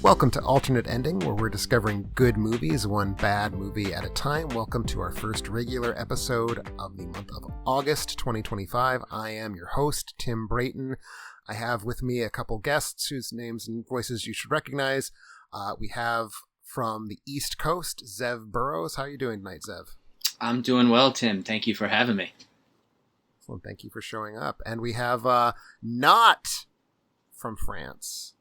Welcome to Alternate Ending, where we're discovering good movies, one bad movie at a time. Welcome to our first regular episode of the month of August 2025. I am your host, Tim Brayton. I have with me a couple guests whose names and voices you should recognize. We have from the East Coast, Zev Burrows. How are you doing tonight, Zev? I'm doing well, Tim. Thank you for having me. Well, thank you for showing up. And we have not from France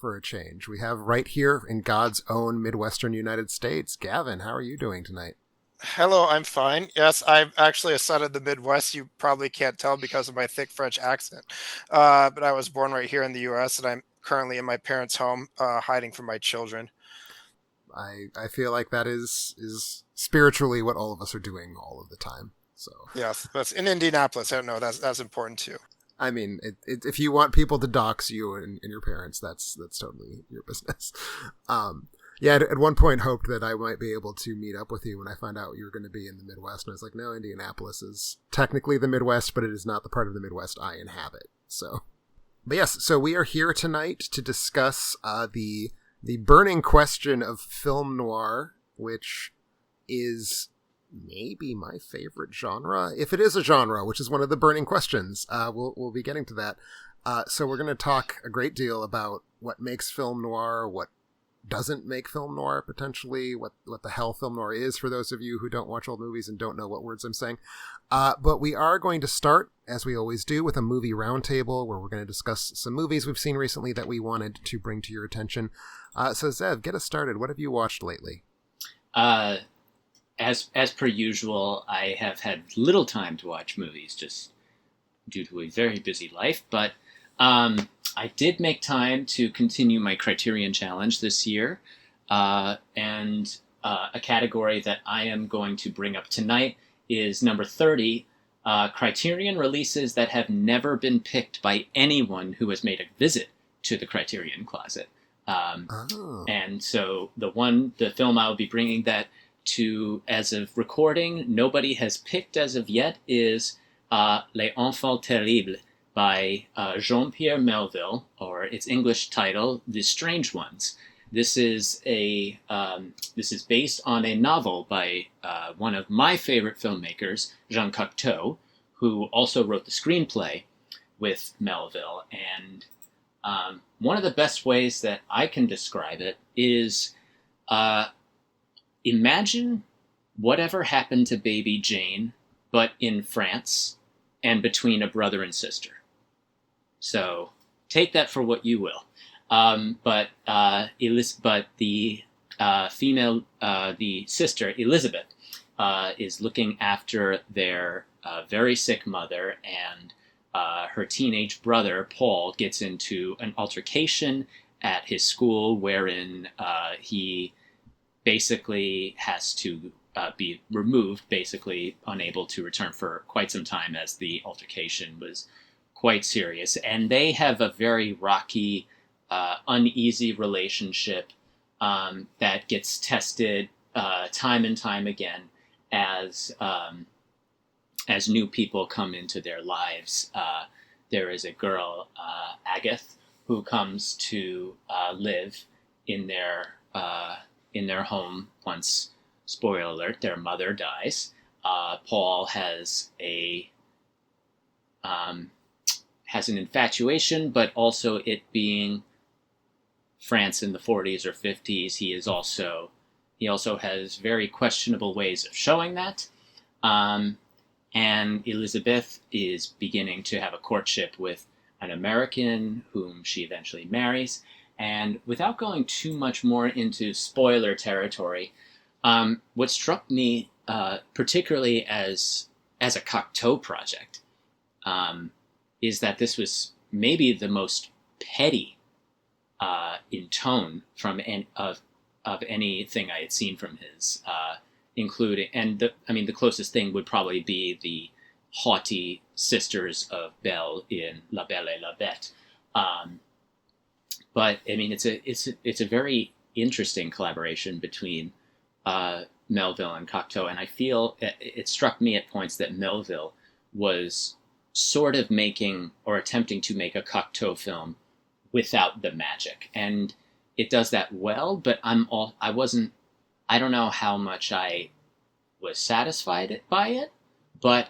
for a change. We have right here in God's own Midwestern United States, Gavin. How are you doing tonight? Hello, I'm fine. Yes, I'm actually a son of the Midwest. You probably can't tell because of my thick French accent. But I was born right here in the U.S., and I'm currently in my parents' home hiding from my children. I feel like that is spiritually what all of us are doing all of the time. So yes, that's in Indianapolis. I don't know. That's important too. I mean, if you want people to dox you and your parents, that's totally your business. Yeah, at one point hoped that I might be able to meet up with you when I found out you were going to be in the Midwest. And I was like, no, Indianapolis is technically the Midwest, but it is not the part of the Midwest I inhabit. So, but yes, so we are here tonight to discuss the burning question of film noir, which is maybe my favorite genre, if it is a genre, which is one of the burning questions. We'll be getting to that. So we're going to talk a great deal about what makes film noir, what doesn't make film noir potentially, what the hell film noir is for those of you who don't watch old movies and don't know what words I'm saying. But we are going to start, as we always do, with a movie roundtable where we're going to discuss some movies we've seen recently that we wanted to bring to your attention. So Zev, get us started. What have you watched lately? As per usual, I have had little time to watch movies just due to a very busy life, but I did make time to continue my Criterion Challenge this year, and a category that I am going to bring up tonight is number 30, Criterion releases that have never been picked by anyone who has made a visit to the Criterion Closet. And so the film I'll be bringing that to, as of recording, nobody has picked as of yet, is Les Enfants Terribles by Jean-Pierre Melville, or its English title, The Strange Ones. This is based on a novel by one of my favorite filmmakers, Jean Cocteau, who also wrote the screenplay with Melville. And one of the best ways that I can describe it is imagine whatever happened to baby Jane, but in France and between a brother and sister. So take that for what you will. But the sister, Elizabeth, is looking after their very sick mother, and her teenage brother, Paul, gets into an altercation at his school wherein he basically has to be removed, basically unable to return for quite some time as the altercation was quite serious. And they have a very rocky, uneasy relationship that gets tested time and time again as new people come into their lives. There is a girl, Agathe, who comes to live in their home once, spoiler alert, their mother dies. Paul has an infatuation, but also, it being France in the 40s or 50s, he also has very questionable ways of showing that. And Elizabeth is beginning to have a courtship with an American whom she eventually marries. And without going too much more into spoiler territory, what struck me particularly as a Cocteau project is that this was maybe the most petty in tone of anything I had seen from his, including, and the closest thing would probably be the haughty sisters of Belle in La Belle et la Bête. But I mean, it's a very interesting collaboration between Melville and Cocteau, and I feel it struck me at points that Melville was sort of making or attempting to make a Cocteau film without the magic. And it does that well, but I don't know how much I was satisfied by it, but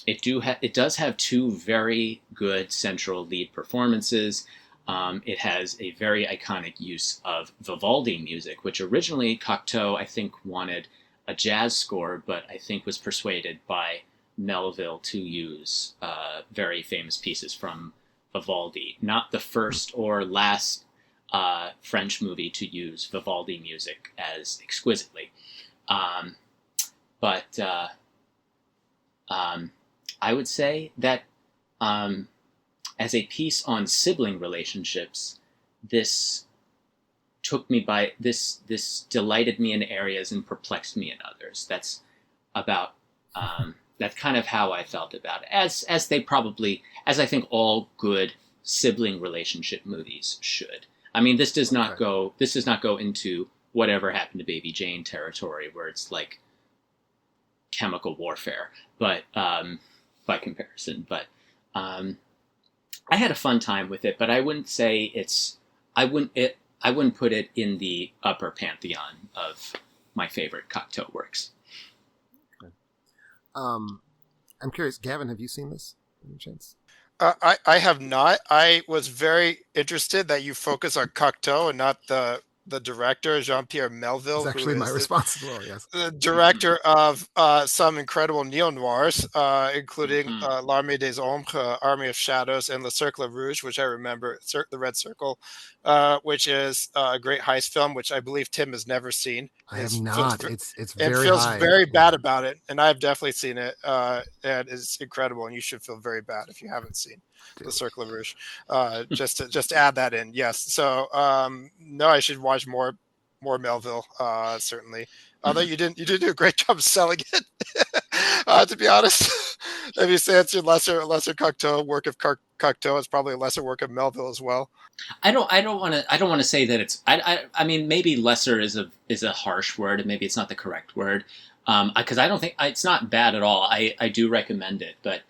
it does have two very good central lead performances. It has a very iconic use of Vivaldi music, which originally Cocteau, I think, wanted a jazz score, but I think was persuaded by Melville to use very famous pieces from Vivaldi. Not the first or last French movie to use Vivaldi music as exquisitely. But I would say that as a piece on sibling relationships, this this delighted me in areas and perplexed me in others. That's about that's kind of how I felt about it. As I think all good sibling relationship movies should. I mean, this does not go into Whatever Happened to Baby Jane territory where it's like chemical warfare, but by comparison. But I had a fun time with it, but I wouldn't say I wouldn't put it in the upper pantheon of my favorite Cocteau works. Okay. I'm curious, Gavin, have you seen this by any chance? I have not. I was very interested that you focus on Cocteau and not the director, Jean-Pierre Melville. It's actually my response as well, yes. The director of some incredible neo-noirs, including L'Armée des Ombres, Army of Shadows, and Le Cercle Rouge, which I remember, The Red Circle, which is a great heist film, which I believe Tim has never seen. I have not. It's very and feels high. very bad about it, and I've definitely seen it, and it's incredible, and you should feel very bad if you haven't seen The Cercle Rouge. Just to add that in, yes. So no, I should watch more Melville, certainly. Although you did do a great job of selling it, to be honest. If you say it's your lesser Cocteau work of Cocteau, it's probably a lesser work of Melville as well. I don't want to say that it's. I mean, maybe lesser is a harsh word, and maybe it's not the correct word. Because I don't think it's not bad at all. I do recommend it, but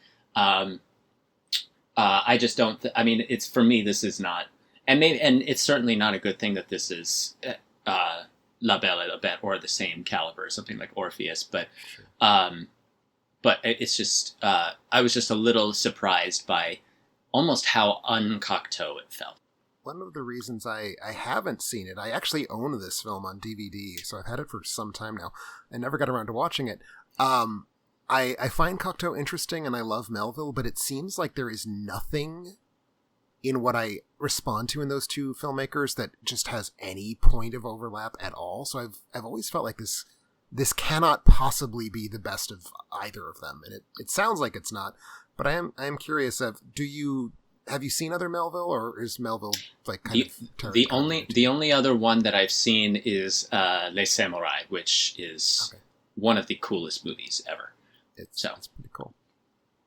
I just don't. I mean, it's for me. This is not, and it's certainly not a good thing that this is La Belle et la Bête or the same caliber, something like Orpheus. But it's just I was just a little surprised by almost how un-Cocteau it felt. One of the reasons I haven't seen it, I actually own this film on DVD, so I've had it for some time now. I never got around to watching it. I find Cocteau interesting and I love Melville, but it seems like there is nothing in what I respond to in those two filmmakers that just has any point of overlap at all. So I've always felt like this cannot possibly be the best of either of them, and it sounds like it's not. But I am curious have you seen other Melville, or is Melville like the only other one that I've seen is Les Samurai, which is one of the coolest movies ever. It's pretty cool.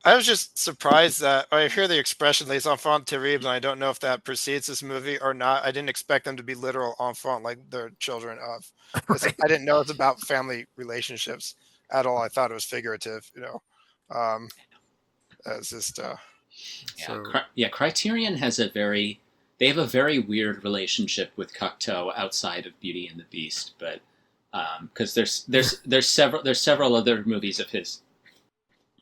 I was just surprised that I hear the expression "les enfants terribles," and I don't know if that precedes this movie or not. I didn't expect them to be literal enfants, like they're children of. Right. I didn't know it's about family relationships at all. I thought it was figurative, It's just. Criterion has a very weird relationship with Cocteau outside of Beauty and the Beast, but because there's several other movies of his.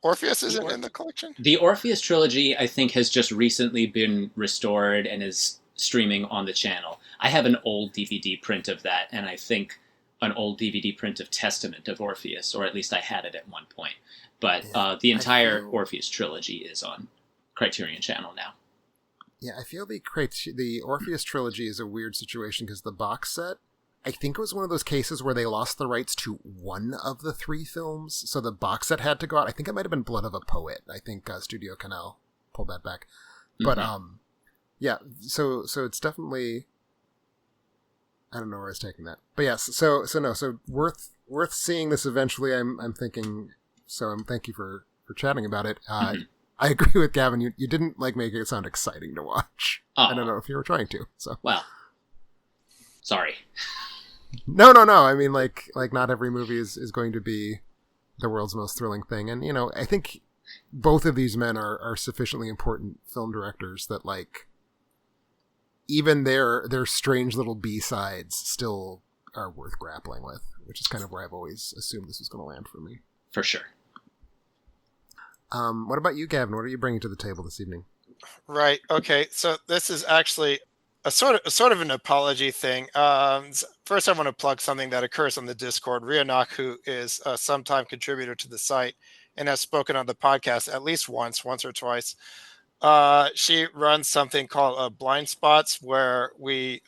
Orpheus isn't in the collection? The Orpheus trilogy, I think, has just recently been restored and is streaming on the channel. I have an old DVD print of that, and I think an old DVD print of Testament of Orpheus, or at least I had it at one point. But the entire Orpheus trilogy is on Criterion Channel now. Yeah, I feel the Orpheus trilogy is a weird situation because the box set, I think it was one of those cases where they lost the rights to one of the three films, so the box set had to go out. I think it might have been Blood of a Poet. I think Studio Canal pulled that back. But yeah, so it's definitely, I don't know where I was taking that. But yes, so worth seeing this eventually. I'm thinking. So thank you for chatting about it. I agree with Gavin. You didn't make it sound exciting to watch. I don't know if you were trying to. So well, sorry. No. I mean, like not every movie is going to be the world's most thrilling thing, and I think both of these men are sufficiently important film directors that even their strange little B-sides still are worth grappling with, which is kind of where I've always assumed this was going to land for me. For sure. What about you, Gavin? What are you bringing to the table this evening? Right. Okay. So this is actually a sort of an apology thing. First, I want to plug something that occurs on the Discord. Rianak, who is a sometime contributor to the site and has spoken on the podcast at least once or twice. She runs something called Blind Spots, where we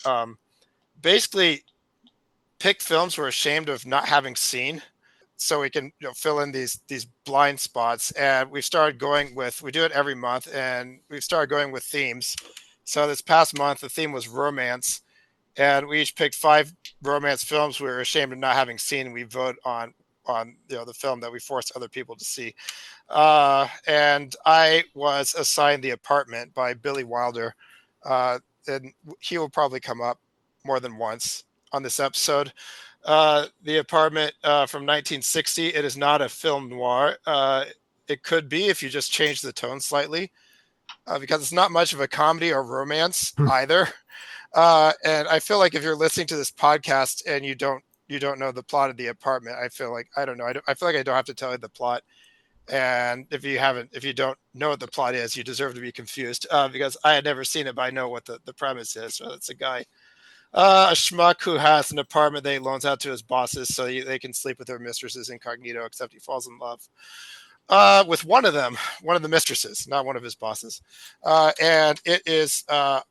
basically pick films we're ashamed of not having seen, so we can fill in these blind spots. And we do it every month, and we've started going with themes. So this past month, the theme was romance, and we each picked 5 romance films we were ashamed of not having seen, and we vote on the film that we forced other people to see. And I was assigned The Apartment by Billy Wilder, and he will probably come up more than once on this episode. The Apartment from 1960. It is not a film noir. It could be if you just change the tone slightly, because it's not much of a comedy or romance either. And I feel like if you're listening to this podcast and you don't know the plot of The Apartment, I feel like I feel like I don't have to tell you the plot. And if you don't know what the plot is, you deserve to be confused, because I had never seen it, but I know what the premise is. So it's a guy, a schmuck who has an apartment that he loans out to his bosses so they can sleep with their mistresses incognito, except he falls in love with one of the mistresses, not one of his bosses. And it is, I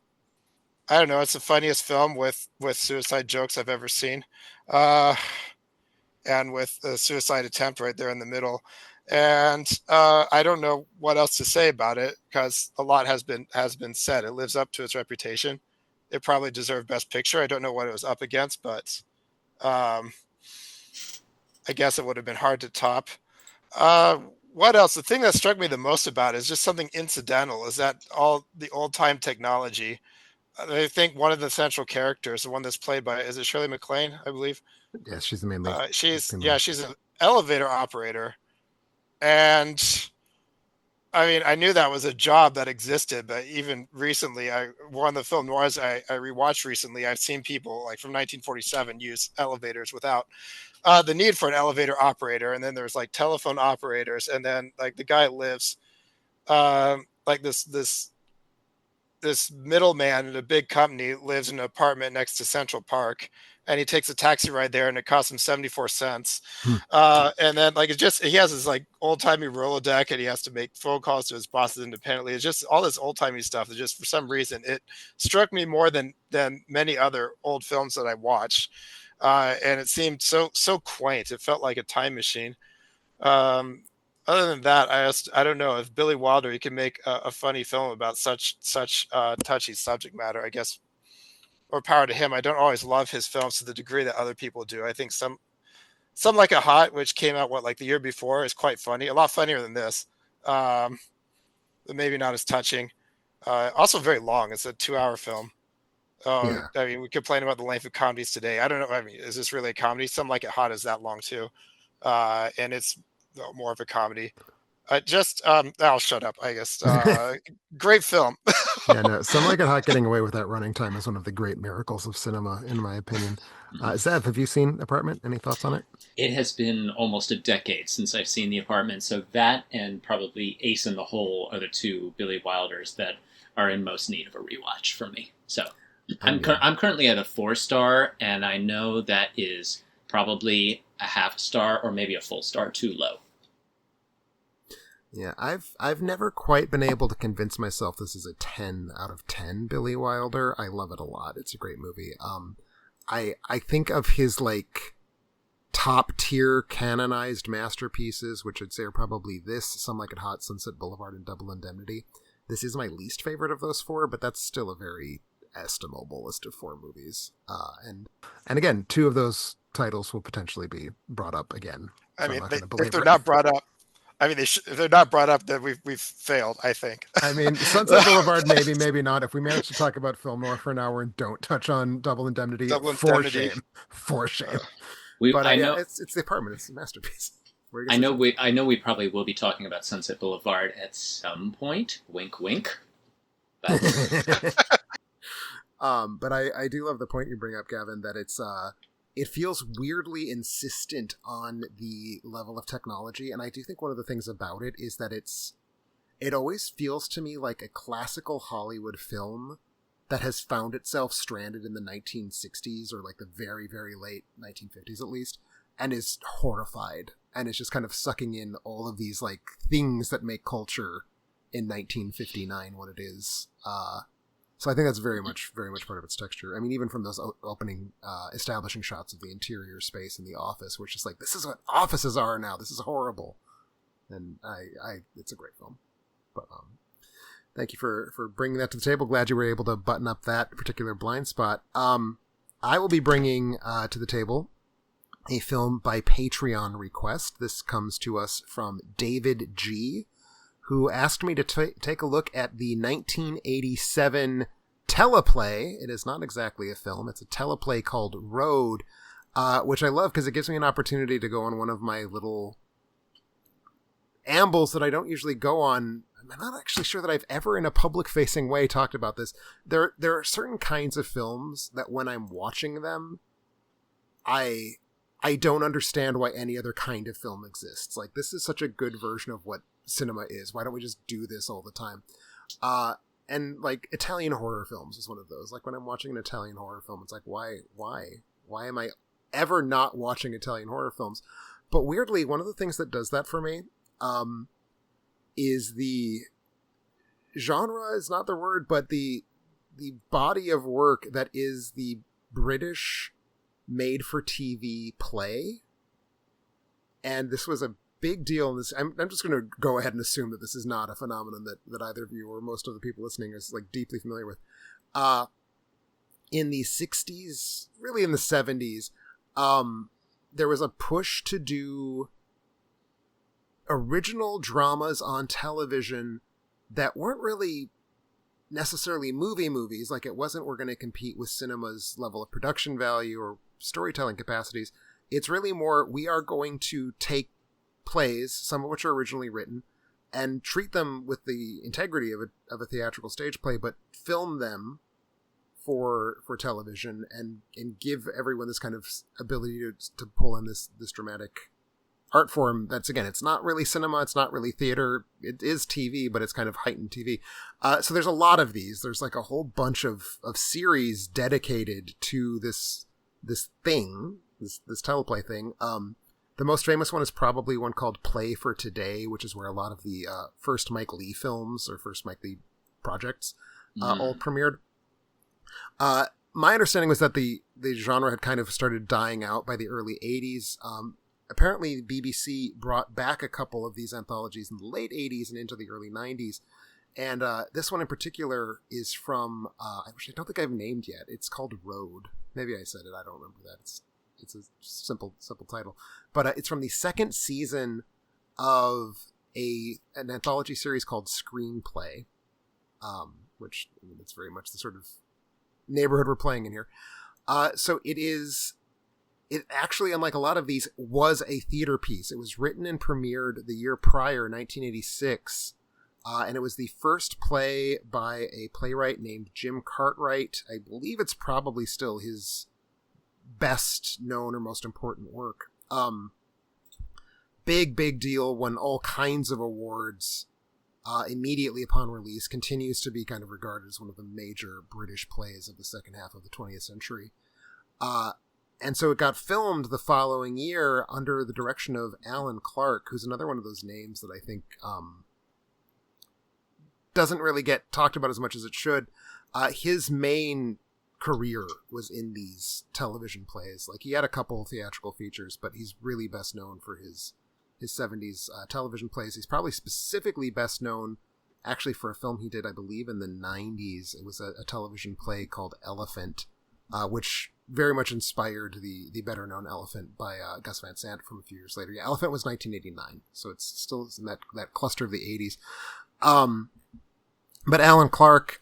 don't know, it's the funniest film with suicide jokes I've ever seen. And with the suicide attempt right there in the middle. And I don't know what else to say about it, because a lot has been said. It lives up to its reputation. It probably deserved Best Picture. I don't know what it was up against, but I guess it would have been hard to top. What else? The thing that struck me the most about it is just something incidental, is that all the old-time technology. I think one of the central characters, the one that's played by, is it Shirley MacLaine, I believe? Yes, she's the main lead. She's an elevator operator. And I mean, I knew that was a job that existed, but even recently, one of the film noirs I rewatched recently, I've seen people like from 1947 use elevators without the need for an elevator operator. And then there's like telephone operators. And then like the guy lives like this middleman in a big company lives in an apartment next to Central Park, and he takes a taxi ride there, and it costs him 74 cents. And then like he has his like old timey Rolodeck, and he has to make phone calls to his bosses independently. It's just all this old timey stuff that just for some reason it struck me more than many other old films that I watched. And it seemed so quaint. It felt like a time machine. Other than that, I don't know if Billy Wilder, he can make a funny film about such touchy subject matter. I guess more power to him. I don't always love his films to the degree that other people do. I think some Like a Hot, which came out like the year before, is quite funny, a lot funnier than this, but maybe not as touching. Also very long. It's a 2-hour film. Yeah. I mean, we complain about the length of comedies today. I don't know. I mean, is this really a comedy? Some Like It Hot is that long too, and it's more of a comedy. I'll shut up, I guess. Great film. Yeah, no, Some Like It Hot getting away with that running time is one of the great miracles of cinema, in my opinion. Zev, have you seen Apartment? Any thoughts on it? It has been almost a decade since I've seen The Apartment, so that and probably Ace in the Hole are the 2 Billy Wilders that are in most need of a rewatch for me. So I'm currently at a 4-star, and I know that is probably a half star or maybe a full star too low. Yeah, I've never quite been able to convince myself this is a 10 out of 10 Billy Wilder. I love it a lot. It's a great movie. I think of his like top tier canonized masterpieces, which I'd say are probably this, Some Like It Hot, Sunset Boulevard, and Double Indemnity. This is my least favorite of those 4, but that's still a very estimable list of 4 movies. And again, 2 of those titles will potentially be brought up again. I mean, if they're not brought up, I mean, if they're not brought up, then we've failed, I think. I mean, Sunset Boulevard, maybe not. If we manage to talk about film noir for an hour and don't touch on Double Indemnity, for shame. I know it's The Apartment. It's a masterpiece. I know we probably will be talking about Sunset Boulevard at some point. Wink, wink. But I do love the point you bring up, Gavin, that it feels weirdly insistent on the level of technology. And I do think one of the things about it is that it always feels to me like a classical Hollywood film that has found itself stranded in the 1960s or like the very, very late 1950s at least, and is horrified and is just kind of sucking in all of these like things that make culture in 1959 what it is. So I think that's very much part of its texture. I mean, even from those opening establishing shots of the interior space in the office, where it's just like, this is what offices are now. This is horrible. And it's a great film. But thank you for bringing that to the table. Glad you were able to button up that particular blind spot. I will be bringing to the table a film by Patreon request. This comes to us from David G., who asked me to take a look at the 1987 teleplay. It is not exactly a film. It's a teleplay called Road, which I love because it gives me an opportunity to go on one of my little ambles that I don't usually go on. I'm not actually sure that I've ever in a public-facing way talked about this. There are certain kinds of films that when I'm watching them, I don't understand why any other kind of film exists. Like, this is such a good version of what cinema is. Why don't we just do this all the time? And like Italian horror films is one of those. Like when I'm watching an Italian horror film, it's like, why am I ever not watching Italian horror films? But weirdly, one of the things that does that for me, is the genre is not the word, but the body of work that is the British made for TV play. And this was a big deal in this. I'm just going to go ahead and assume that this is not a phenomenon that either of you or most of the people listening is like deeply familiar with. In the 60s, really in the 70s, there was a push to do original dramas on television that weren't really necessarily movies. Like, it wasn't, we're going to compete with cinema's level of production value or storytelling capacities. It's really more, we are going to take plays, some of which are originally written, and treat them with the integrity of a theatrical stage play, but film them for television and give everyone this kind of ability to pull in this dramatic art form. That's, again, it's not really cinema, it's not really theater, it is TV, but it's kind of heightened TV. So there's a lot of these. There's like a whole bunch of series dedicated to this thing, this teleplay thing. The most famous one is probably one called Play for Today, which is where a lot of the first Mike Leigh films or first Mike Leigh projects all premiered. My understanding was that the genre had kind of started dying out by the early 80s. Apparently, BBC brought back a couple of these anthologies in the late 80s and into the early 90s. And this one in particular is from, which I don't think I've named yet. It's called Road. Maybe I said it. I don't remember that. It's a simple title. But it's from the second season of an anthology series called Screenplay, which, I mean, it's very much the sort of neighborhood we're playing in here. So it actually, unlike a lot of these, was a theater piece. It was written and premiered the year prior, 1986, and it was the first play by a playwright named Jim Cartwright. I believe it's probably still his best known or most important work. Big deal, won all kinds of awards immediately upon release, continues to be kind of regarded as one of the major British plays of the second half of the 20th century. And so it got filmed the following year under the direction of Alan Clark, who's another one of those names that I think doesn't really get talked about as much as it should. His main career was in these television plays. Like, he had a couple theatrical features, but he's really best known for his 70s television plays. He's probably specifically best known actually for a film he did, I believe, in the 90s. It was a television play called Elephant, which very much inspired the better known Elephant by Gus Van Sant from a few years later. Yeah, Elephant was 1989, so it's still in that cluster of the 80s. But Alan Clark,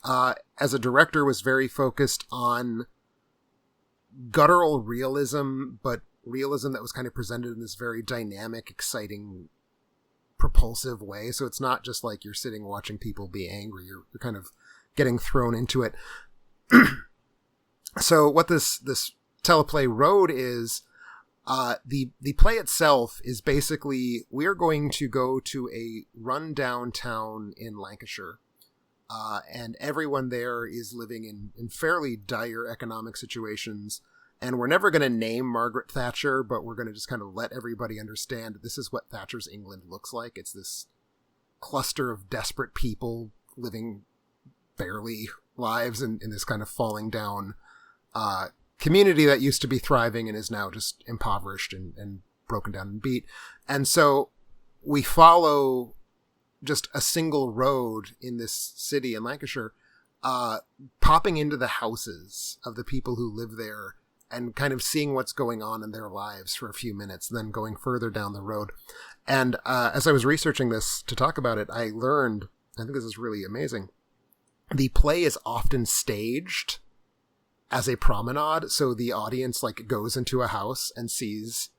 as a director, was very focused on guttural realism, but realism that was kind of presented in this very dynamic, exciting, propulsive way. So it's not just like you're sitting watching people be angry. You're kind of getting thrown into it. So what this teleplay Road is, the play itself is basically, we're going to go to a rundown town in Lancashire, and everyone there is living in fairly dire economic situations. And we're never going to name Margaret Thatcher, but we're going to just kind of let everybody understand that this is what Thatcher's England looks like. It's this cluster of desperate people living barely lives in this kind of falling down community that used to be thriving and is now just impoverished and broken down and beat. And so we follow just a single road in this city in Lancashire, popping into the houses of the people who live there and kind of seeing what's going on in their lives for a few minutes, and then going further down the road. And as I was researching this to talk about it, I learned, I think this is really amazing, the play is often staged as a promenade. So the audience like goes into a house and sees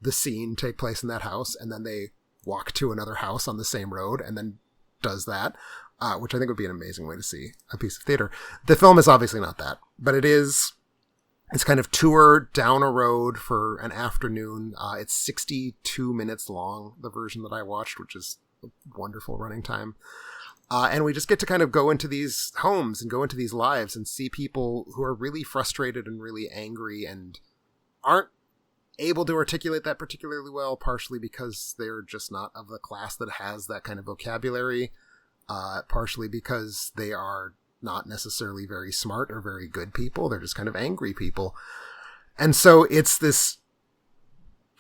the scene take place in that house, and then they walk to another house on the same road and then does that, which I think would be an amazing way to see a piece of theater. The film is obviously not that, but it's kind of tour down a road for an afternoon. It's 62 minutes long, the version that I watched, which is a wonderful running time. And we just get to kind of go into these homes and go into these lives and see people who are really frustrated and really angry and aren't able to articulate that particularly well, partially because they're just not of the class that has that kind of vocabulary, partially because they are not necessarily very smart or very good people. They're just kind of angry people. And so it's this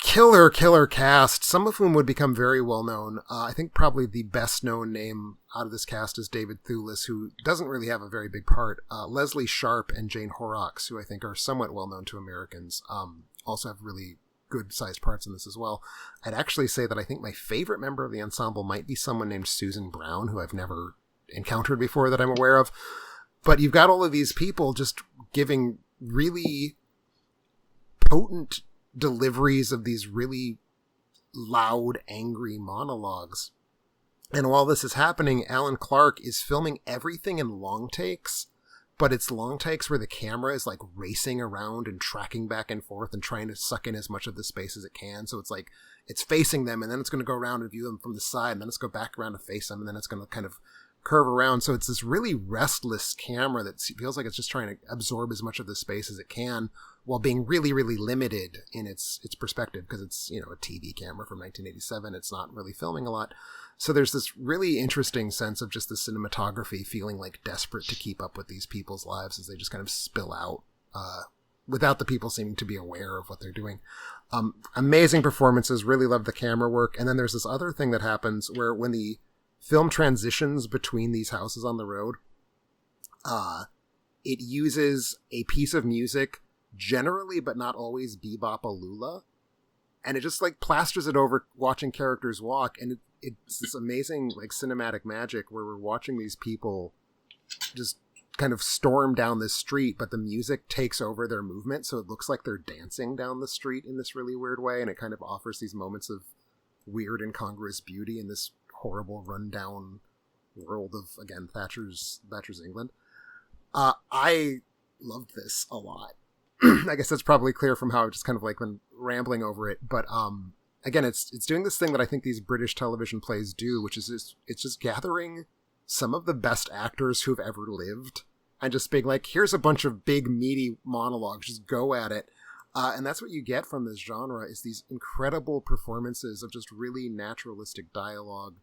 killer cast, some of whom would become very well known. I think probably the best known name out of this cast is David Thewlis, who doesn't really have a very big part. Leslie Sharp and Jane Horrocks, who I think are somewhat well known to Americans, also have really good sized parts in this as well. I'd actually say that I think my favorite member of the ensemble might be someone named Susan Brown, who I've never encountered before that I'm aware of. But you've got all of these people just giving really potent deliveries of these really loud, angry monologues. And while this is happening, Alan Clark is filming everything in long takes, but it's long takes where the camera is like racing around and tracking back and forth and trying to suck in as much of the space as it can. So it's like it's facing them, and then it's going to go around and view them from the side, and then it's go back around to face them, and then it's going to kind of curve around. So it's this really restless camera that feels like it's just trying to absorb as much of the space as it can while being really, really limited in its perspective, because it's, you know, a TV camera from 1987. It's not really filming a lot. So there's this really interesting sense of just the cinematography feeling like desperate to keep up with these people's lives as they just kind of spill out, without the people seeming to be aware of what they're doing. Amazing performances, really love the camera work. And then there's this other thing that happens where when the film transitions between these houses on the road, it uses a piece of music, generally but not always bebop-a-lula, and it just like plasters it over watching characters walk, and it's this amazing like cinematic magic where we're watching these people just kind of storm down this street, but the music takes over their movement, so it looks like they're dancing down the street in this really weird way, and it kind of offers these moments of weird incongruous beauty in this horrible rundown world of, again, Thatcher's England. I loved this a lot. I guess that's probably clear from how I've just kind of like been rambling over it, but again, it's doing this thing that I think these British television plays do, which is it's just gathering some of the best actors who've ever lived and just being like, here's a bunch of big meaty monologues, just go at it. And that's what you get from this genre, is these incredible performances of just really naturalistic dialogue.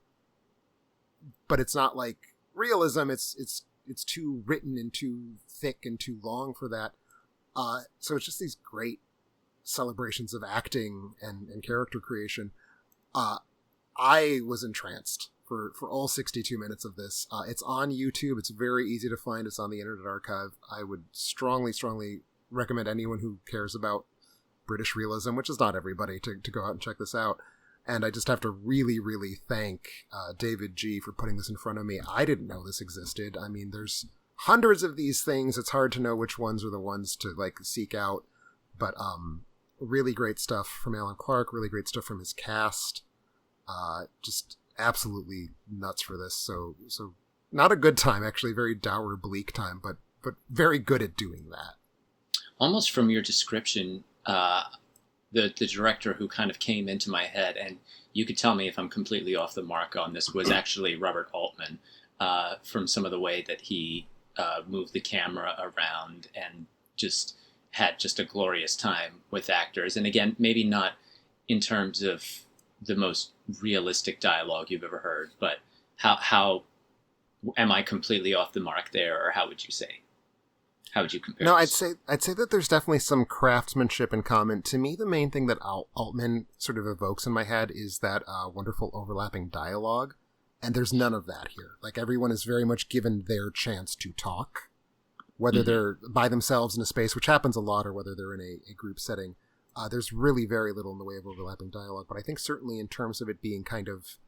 But it's not like realism. It's too written and too thick and too long for that. So it's just these great celebrations of acting and character creation. I was entranced for all 62 minutes of this. It's on YouTube. It's very easy to find. It's on the Internet Archive. I would strongly recommend anyone who cares about British realism, which is not everybody, to go out and check this out. And I just have to really, really thank David G. for putting this in front of me. I didn't know this existed. I mean, there's hundreds of these things. It's hard to know which ones are the ones to like seek out. But really great stuff from Alan Clark, really great stuff from his cast. Just absolutely nuts for this. So not a good time, actually, very dour, bleak time, but very good at doing that. almost from your description, the director who kind of came into my head, and you could tell me if I'm completely off the mark on this, was actually Robert Altman, from some of the way that he moved the camera around and just had just a glorious time with actors. And again, maybe not in terms of the most realistic dialogue you've ever heard, but how am I completely off the mark there, or how would you say? How would you compare? No, this? I'd say that there's definitely some craftsmanship in common. To me, the main thing that Altman sort of evokes in my head is that wonderful overlapping dialogue, and there's none of that here. Like, everyone is very much given their chance to talk, whether they're by themselves in a space, which happens a lot, or whether they're in a group setting. There's really very little in the way of overlapping dialogue, but I think certainly in terms of it being kind of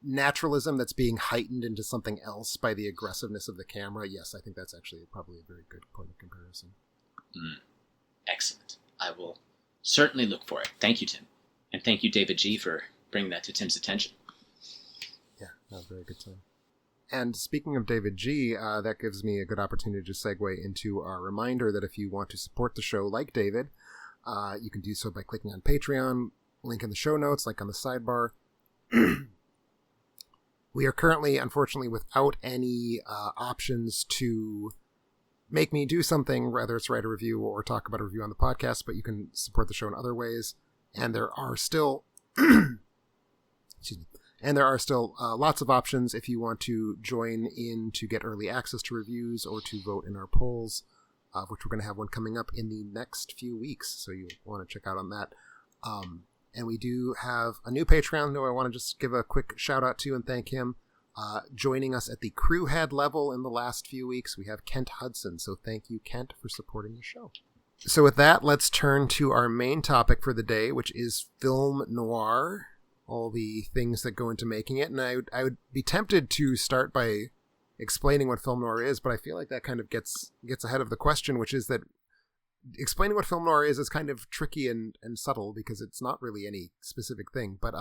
naturalism that's being heightened into something else by the aggressiveness of the camera, yes, I think that's actually probably a very good point of comparison. Excellent. I will certainly look for it. Thank you, Tim. And thank you, David G., for bringing that to Tim's attention. Yeah, that was a very good time. And speaking of David G., that gives me a good opportunity to segue into our reminder that if you want to support the show like David, you can do so by clicking on Patreon, link in the show notes, like on the sidebar. We are currently, unfortunately, without any options to make me do something, whether it's write a review or talk about a review on the podcast, but you can support the show in other ways. And there are still, excuse me, and there are still lots of options if you want to join in to get early access to reviews or to vote in our polls, which we're going to have one coming up in the next few weeks. So you want to check out on that. And we do have a new Patreon who I want to just give a quick shout out to and thank him. Joining us at the crew head level in the last few weeks, we have Kent Hudson. So thank you, Kent, for supporting the show. So with that, let's turn to our main topic for the day, which is film noir, all the things that go into making it. And I would be tempted to start by explaining what film noir is, but I feel like that kind of gets ahead of the question, which is that explaining what film noir is kind of tricky and subtle because it's not really any specific thing. But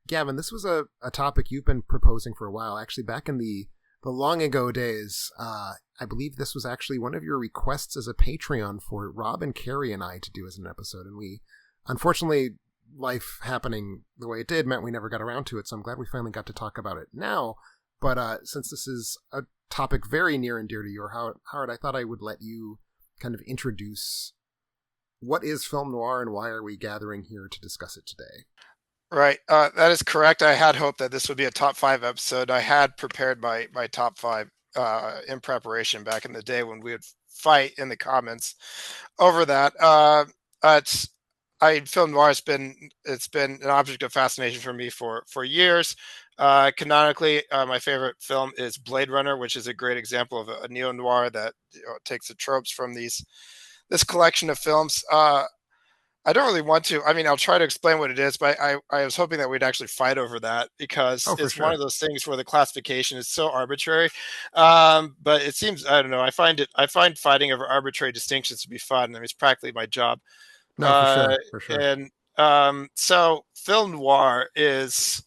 Gavin, this was a topic you've been proposing for a while. Actually, back in the long ago days, I believe this was actually one of your requests as a Patreon for Rob and Carrie and I to do as an episode. And we, unfortunately, life happening the way it did meant we never got around to it. So I'm glad we finally got to talk about it now. But since this is a topic very near and dear to your heart, I thought I would let you kind of introduce what is film noir and why are we gathering here to discuss it today. Right. That is correct. I had hoped that this would be a top 5 episode. I had prepared my top 5 in preparation back in the day when we would fight in the comments over that. Film noir it's been an object of fascination for me for years. Canonically, my favorite film is Blade Runner, which is a great example of a neo-noir that takes the tropes from this collection of films. I don't really want to. I mean, I'll try to explain what it is, but I was hoping that we'd actually fight over that because it's sure. one of those things where the classification is so arbitrary. But it seems, I don't know. I find fighting over arbitrary distinctions to be fun. I mean, it's practically my job. No, for sure. And so film noir is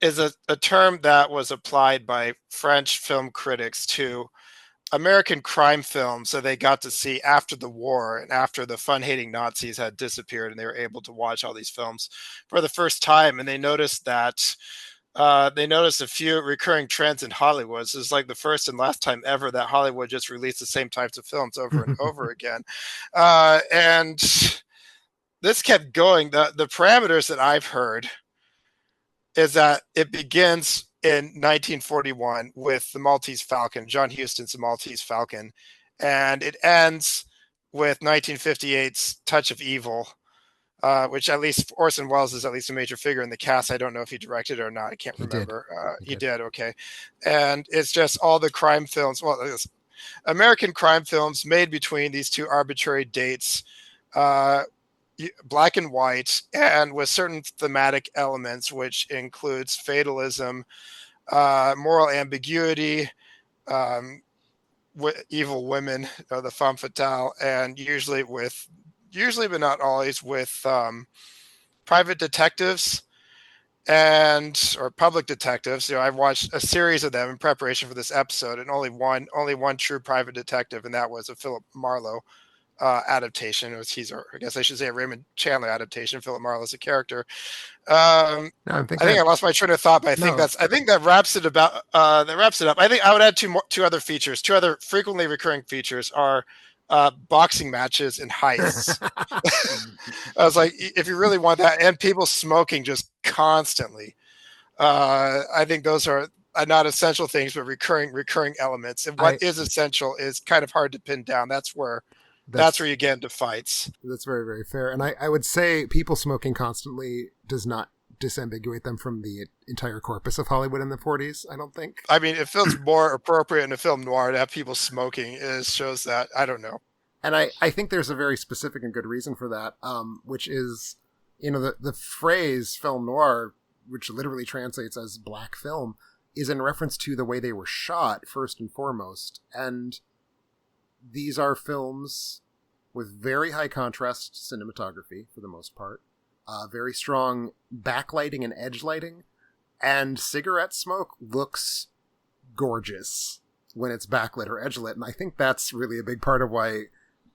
a term that was applied by French film critics to American crime films that they got to see after the war and after the fun-hating Nazis had disappeared, and they were able to watch all these films for the first time. And they noticed that a few recurring trends in Hollywood. So it's like the first and last time ever that Hollywood just released the same types of films over and over again. And this kept going. The parameters that I've heard is that it begins in 1941 with the Maltese Falcon, John Huston's The Maltese Falcon, and it ends with 1958's Touch of Evil, which at least Orson Welles is at least a major figure in the cast. I don't know if he directed it or not. I can't remember. He did. Okay. And it's just all the crime films. Well, American crime films made between these two arbitrary dates, black and white, and with certain thematic elements, which includes fatalism, moral ambiguity, evil women, the femme fatale, and usually but not always, with private detectives or public detectives. I've watched a series of them in preparation for this episode, and only one true private detective, and that was a Philip Marlowe adaptation. It was I guess I should say a Raymond Chandler adaptation. Philip Marlowe's a character. Um, No, I think I think I that lost my train of thought, but no, I think that wraps it about that wraps it up. I think I would add two other features. Two other frequently recurring features are boxing matches and heists. I was like, if you really want that, and people smoking just constantly, I think those are not essential things, but recurring elements. And what I is essential is kind of hard to pin down. That's that's where you get into fights. that's very, very fair. And I would say people smoking constantly does not disambiguate them from the entire corpus of Hollywood in the 40s, I don't think. I mean, it feels more appropriate in a film noir to have people smoking. It shows that I don't know. And I think there's a very specific and good reason for that, which is, the phrase film noir, which literally translates as black film, is in reference to the way they were shot, first and foremost. And these are films with very high contrast cinematography, for the most part, very strong backlighting and edge lighting, and cigarette smoke looks gorgeous when it's backlit or edge lit. And I think that's really a big part of why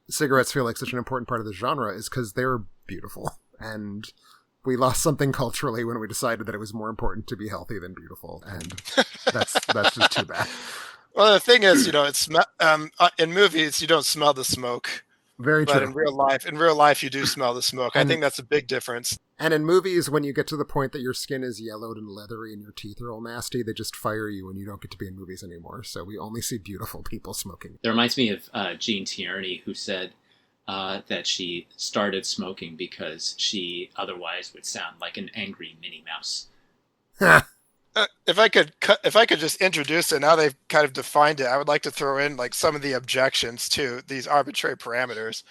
cigarettes feel like such an important part of the genre, is because they're beautiful. And we lost something culturally when we decided that it was more important to be healthy than beautiful. And that's just too bad. Well, the thing is, it's in movies you don't smell the smoke, Very but true. in real life you do smell the smoke. I think that's a big difference. And in movies, when you get to the point that your skin is yellowed and leathery and your teeth are all nasty, they just fire you and you don't get to be in movies anymore. So we only see beautiful people smoking. That reminds me of Jean Tierney, who said that she started smoking because she otherwise would sound like an angry Minnie Mouse. If I could just introduce it, now they've kind of defined it, I would like to throw in like some of the objections to these arbitrary parameters.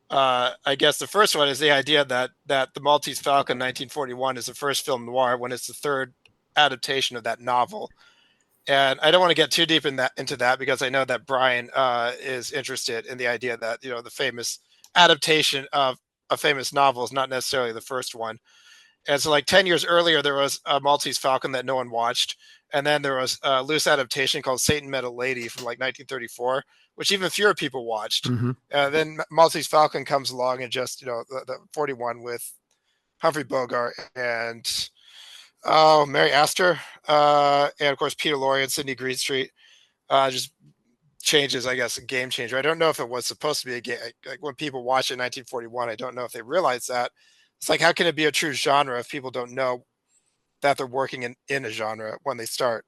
I guess the first one is the idea that the Maltese Falcon 1941 is the first film noir when it's the third adaptation of that novel. And I don't want to get too deep into that because I know that Brian is interested in the idea that the famous adaptation of a famous novel is not necessarily the first one. And so, like 10 years earlier, there was a Maltese Falcon that no one watched, and then there was a loose adaptation called Satan Met a Lady from like 1934, which even fewer people watched. Mm-hmm. Then Maltese Falcon comes along and just the 41 with Humphrey Bogart and Mary Astor, and of course Peter Lorre and Sidney Greenstreet. Just changes, I guess, a game changer. I don't know if it was supposed to be a game. Like when people watch it in 1941, I don't know if they realized that. It's like, how can it be a true genre if people don't know that they're working in a genre when they start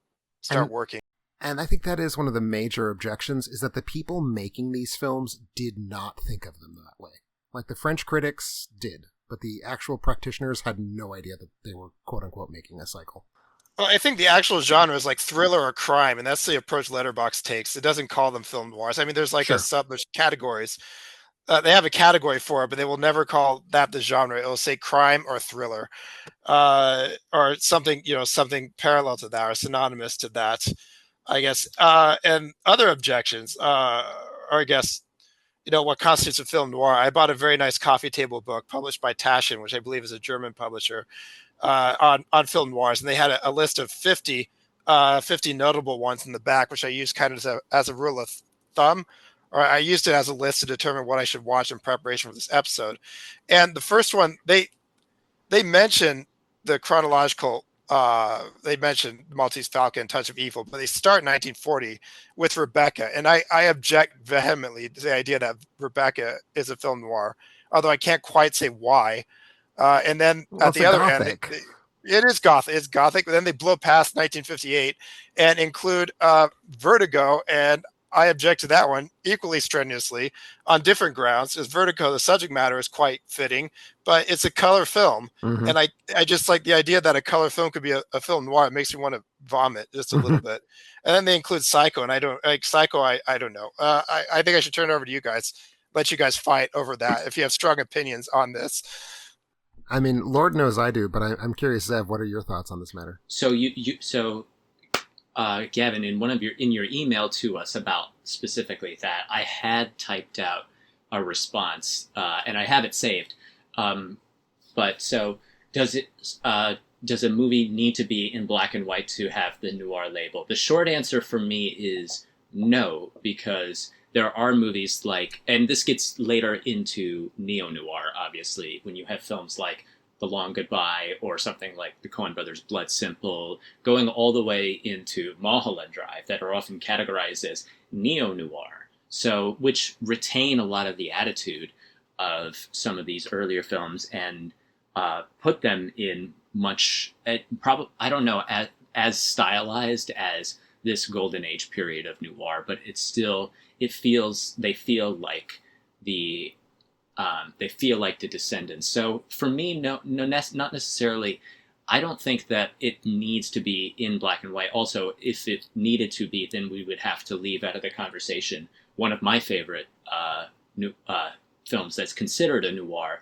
working? And I think that is one of the major objections, is that the people making these films did not think of them that way. Like the French critics did, but the actual practitioners had no idea that they were quote unquote making a cycle. Well, I think the actual genre is like thriller or crime, and that's the approach Letterboxd takes. It doesn't call them film noirs. I mean, there's like there's categories. They have a category for it, but they will never call that the genre. It will say crime or thriller, or something, something parallel to that or synonymous to that, I guess. And other objections, or I guess, what constitutes a film noir. I bought a very nice coffee table book published by Taschen, which I believe is a German publisher, on film noirs, and they had a list of 50 notable ones in the back, which I used kind of as a rule of thumb. Or I used it as a list to determine what I should watch in preparation for this episode. And the first one, they mention the chronological, they mention Maltese Falcon, Touch of Evil, but they start in 1940 with Rebecca. And I object vehemently to the idea that Rebecca is a film noir, although I can't quite say why. And then at the other end, it is Gothic. It's Gothic. But then they blow past 1958 and include Vertigo, and I object to that one equally strenuously on different grounds. As Vertigo, the subject matter is quite fitting, but it's a color film. Mm-hmm. And I just like the idea that a color film could be a film noir. It makes me want to vomit just a little bit. And then they include Psycho, and I don't like Psycho. I don't know. I think I should turn it over to you guys. Let you guys fight over that if you have strong opinions on this. I mean, Lord knows I do, but I'm curious, Zev, what are your thoughts on this matter? So Gavin, in your email to us about specifically that, I had typed out a response, and I have it saved. But so does a movie need to be in black and white to have the noir label? The short answer for me is no, because there are movies like, and this gets later into neo-noir, obviously, when you have films like The Long Goodbye or something like the Coen Brothers' Blood Simple, going all the way into Mulholland Drive, that are often categorized as neo-noir, so which retain a lot of the attitude of some of these earlier films and put them in much, probably, I don't know, as stylized as this golden age period of noir, but it's still, they feel like the Descendants. So for me, not necessarily. I don't think that it needs to be in black and white. Also, if it needed to be, then we would have to leave out of the conversation one of my favorite films that's considered a noir,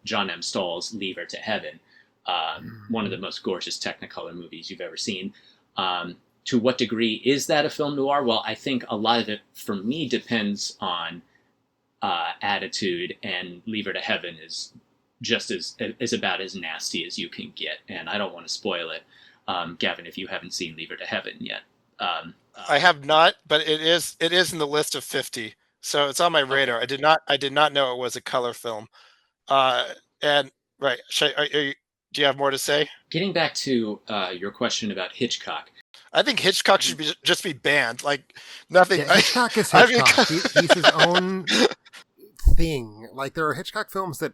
John M. Stahl's Leave Her to Heaven, one of the most gorgeous Technicolor movies you've ever seen. To what degree is that a film noir? Well, I think a lot of it, for me, depends on attitude, and Leave Her to Heaven is just is about as nasty as you can get, and I don't want to spoil it. Gavin, if you haven't seen Leave Her to Heaven yet. I have not, but it is in the list of 50, so it's on my radar. Okay. I did not know it was a color film. And right, do you have more to say? Getting back to your question about Hitchcock, I think Hitchcock should just be banned. Like nothing. Yeah, Hitchcock is Hitchcock. He's his own thing. Like there are Hitchcock films that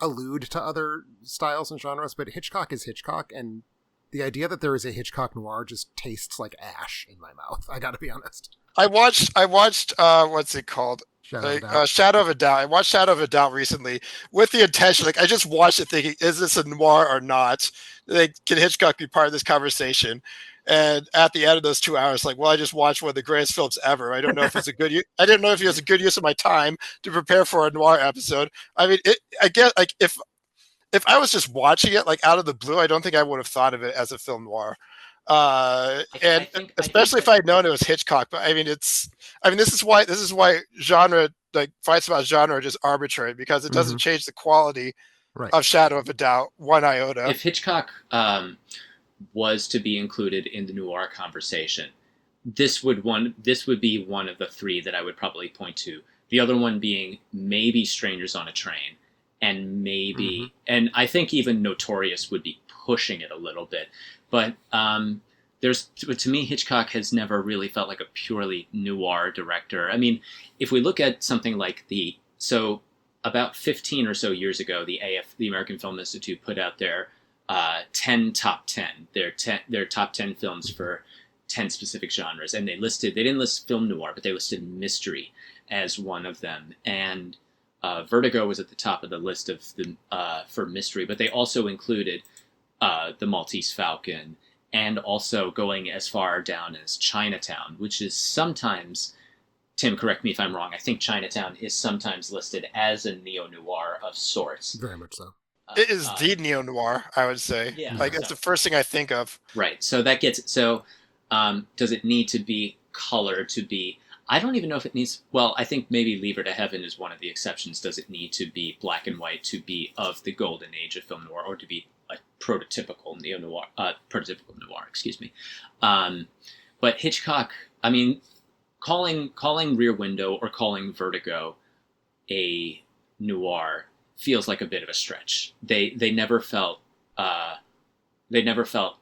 allude to other styles and genres, but Hitchcock is Hitchcock, and the idea that there is a Hitchcock noir just tastes like ash in my mouth. I gotta be honest. I watched what's it called? Shadow of a Doubt. I watched Shadow of a Doubt recently with the intention, like I just watched it thinking, is this a noir or not? Like, can Hitchcock be part of this conversation? And at the end of those 2 hours, like, well, I just watched one of the greatest films ever. I don't know if it's I didn't know if it was a good use of my time to prepare for a noir episode. I mean, I guess like if I was just watching it like out of the blue, I don't think I would have thought of it as a film noir. Especially if I had known it was Hitchcock. But I mean, this is why genre, like fights about genre, are just arbitrary, because it doesn't change the quality of Shadow of a Doubt one iota. If Hitchcock was to be included in the noir conversation, this would be one of the three that I would probably point to. The other one being maybe Strangers on a Train, and maybe, and I think even Notorious would be pushing it a little bit. But to me, Hitchcock has never really felt like a purely noir director. I mean, if we look at something like about 15 or so years ago, the American Film Institute, put out their 10 top 10, their top 10 films for 10 specific genres, and they didn't list film noir, but they listed mystery as one of them, and Vertigo was at the top of the list of for mystery, but they also included The Maltese Falcon, and also going as far down as Chinatown, which is sometimes, Tim, correct me if I'm wrong, I think Chinatown is sometimes listed as a neo-noir of sorts. Very much so. It is the neo-noir, I would say. Yeah, like, it's the first thing I think of. Right, so that gets, does it need to be color to be, I don't even know if it needs, well, I think maybe Leave Her to Heaven is one of the exceptions. Does it need to be black and white to be of the golden age of film noir, or to be a prototypical noir, excuse me. But Hitchcock, I mean, calling Rear Window or calling Vertigo a noir feels like a bit of a stretch. They never felt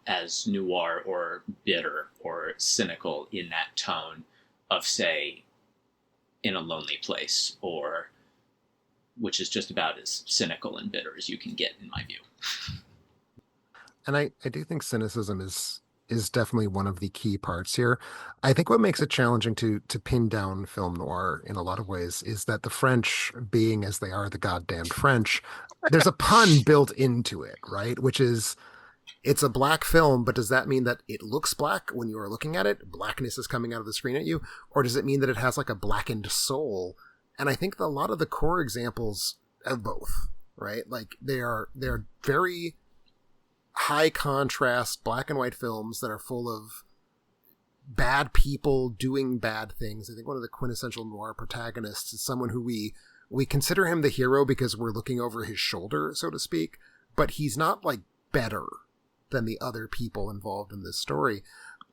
as noir or bitter or cynical in that tone of, say, In a Lonely Place, or which is just about as cynical and bitter as you can get, in my view. And I do think cynicism is definitely one of the key parts here. I think what makes it challenging to pin down film noir in a lot of ways is that the French, being as they are the goddamned French, there's a pun built into it, right? Which is, it's a black film, but does that mean that it looks black when you are looking at it? Blackness is coming out of the screen at you? Or does it mean that it has like a blackened soul? And I think that a lot of the core examples have both, right? Like they are very high contrast black and white films that are full of bad people doing bad things. I think one of the quintessential noir protagonists is someone who we consider him the hero because we're looking over his shoulder, so to speak, but he's not like better than the other people involved in this story.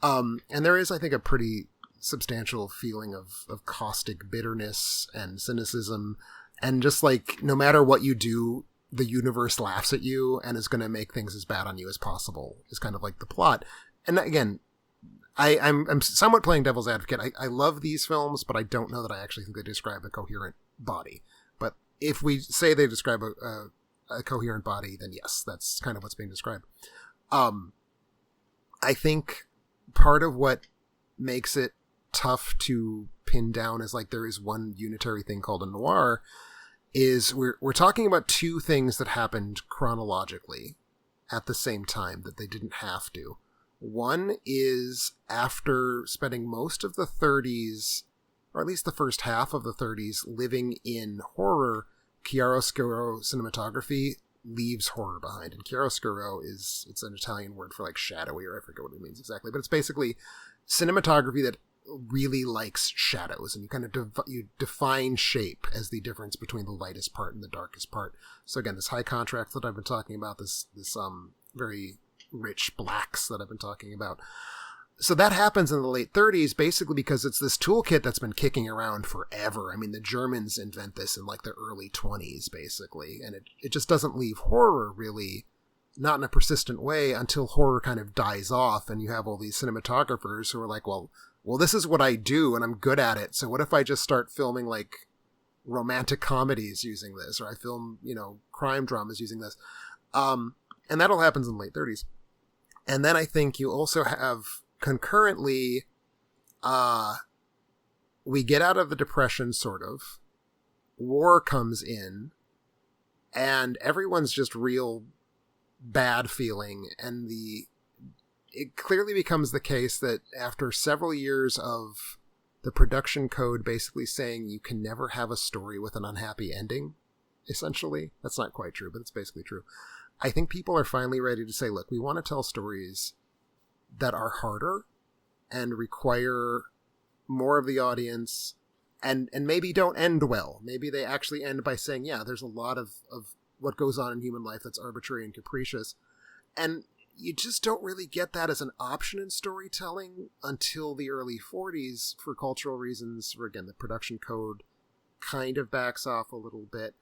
And there is, I think, a pretty substantial feeling of caustic bitterness and cynicism, and just like no matter what you do, the universe laughs at you and is going to make things as bad on you as possible is kind of like the plot. And again, I'm somewhat playing devil's advocate. I love these films, but I don't know that I actually think they describe a coherent body. But if we say they describe a coherent body, then yes, that's kind of what's being described. I think part of what makes it tough to pin down is like there is one unitary thing called a noir, is we're talking about two things that happened chronologically at the same time that they didn't have to. One is after spending most of the 30s, or at least the first half of the 30s, living in horror, chiaroscuro cinematography leaves horror behind. And chiaroscuro it's an Italian word for like shadowy, or I forget what it means exactly, but it's basically cinematography that really likes shadows, and you kind of you define shape as the difference between the lightest part and the darkest part. So again, this high contrast that I've been talking about, this very rich blacks that I've been talking about. So that happens in the late 30s, basically because it's this toolkit that's been kicking around forever. I mean, the Germans invent this in like the early 20s, basically, and it just doesn't leave horror really, not in a persistent way, until horror kind of dies off, and you have all these cinematographers who are like, well, this is what I do, and I'm good at it, so what if I just start filming like romantic comedies using this, or I film, crime dramas using this? And that all happens in the late 30s. And then I think you also have concurrently, we get out of the Depression, sort of. War comes in, and everyone's just real bad feeling, and it clearly becomes the case that after several years of the production code basically saying you can never have a story with an unhappy ending, essentially. That's not quite true, but it's basically true. I think people are finally ready to say, look, we want to tell stories that are harder and require more of the audience, and maybe don't end well. Maybe they actually end by saying, yeah, there's a lot of what goes on in human life that's arbitrary and capricious. And you just don't really get that as an option in storytelling until the early 40s for cultural reasons, where again, the production code kind of backs off a little bit.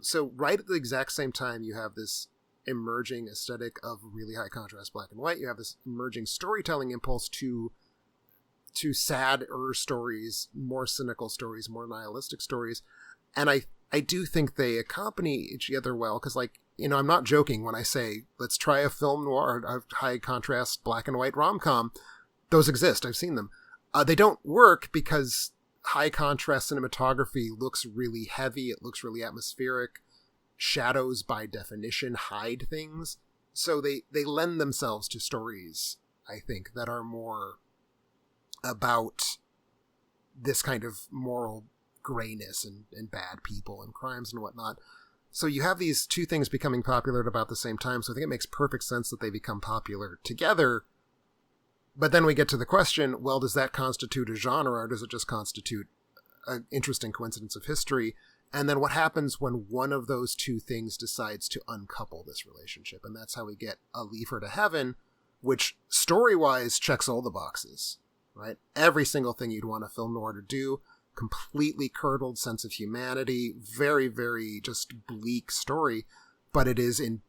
So right at the exact same time, you have this emerging aesthetic of really high contrast black and white. You have this emerging storytelling impulse to sadder stories, more cynical stories, more nihilistic stories. And I do think they accompany each other well, because I'm not joking when I say, let's try a film noir, a high contrast black and white rom-com. Those exist. I've seen them. They don't work because high contrast cinematography looks really heavy. It looks really atmospheric. Shadows, by definition, hide things. So they lend themselves to stories, I think, that are more about this kind of moral grayness and bad people and crimes and whatnot. So you have these two things becoming popular at about the same time. So I think it makes perfect sense that they become popular together. But then we get to the question, well, does that constitute a genre, or does it just constitute an interesting coincidence of history? And then what happens when one of those two things decides to uncouple this relationship? And that's how we get A Leave Her to Heaven, which story-wise checks all the boxes, right? Every single thing you'd want a film noir to do. Completely curdled sense of humanity, very, very just bleak story, but it is in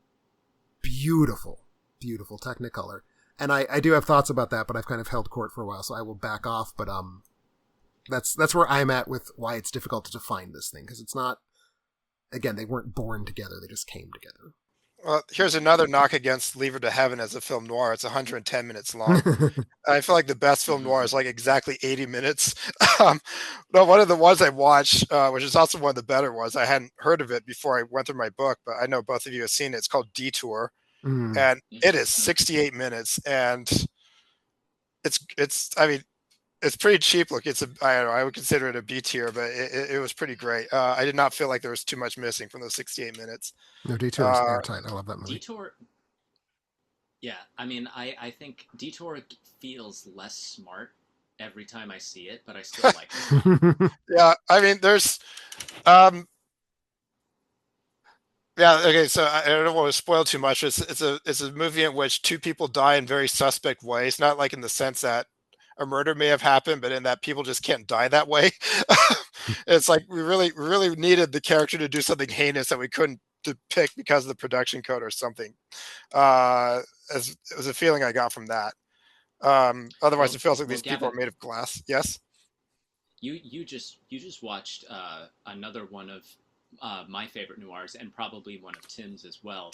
beautiful, beautiful Technicolor. And I do have thoughts about that, but I've kind of held court for a while, so I will back off. But that's where I'm at with why it's difficult to define this thing, because it's not, again, they weren't born together, they just came together. Well, here's another knock against Leave Her to Heaven as a film noir. It's 110 minutes long. I feel like the best film noir is like exactly 80 minutes. No, one of the ones I watched, which is also one of the better ones, I hadn't heard of it before I went through my book, but I know both of you have seen it. It's called Detour, and it is 68 minutes, and I mean, it's pretty cheap. Look, I don't know, I would consider it a B tier, but it was pretty great. I did not feel like there was too much missing from those 68 minutes. No, Detour is airtight. I love that movie. Detour. Yeah, I mean, I think Detour feels less smart every time I see it, but I still like it. Yeah, I mean, there's, yeah, okay, so I don't want to spoil too much. It's a movie in which two people die in very suspect ways, not like in the sense that a murder may have happened, but in that people just can't die that way. It's like we really needed the character to do something heinous that we couldn't depict because of the production code or something. As it was a feeling I got from that. Otherwise, it feels like Well, these people are Gavin, made of glass. Yes. you just watched another one of my favorite noirs, and probably one of Tim's as well,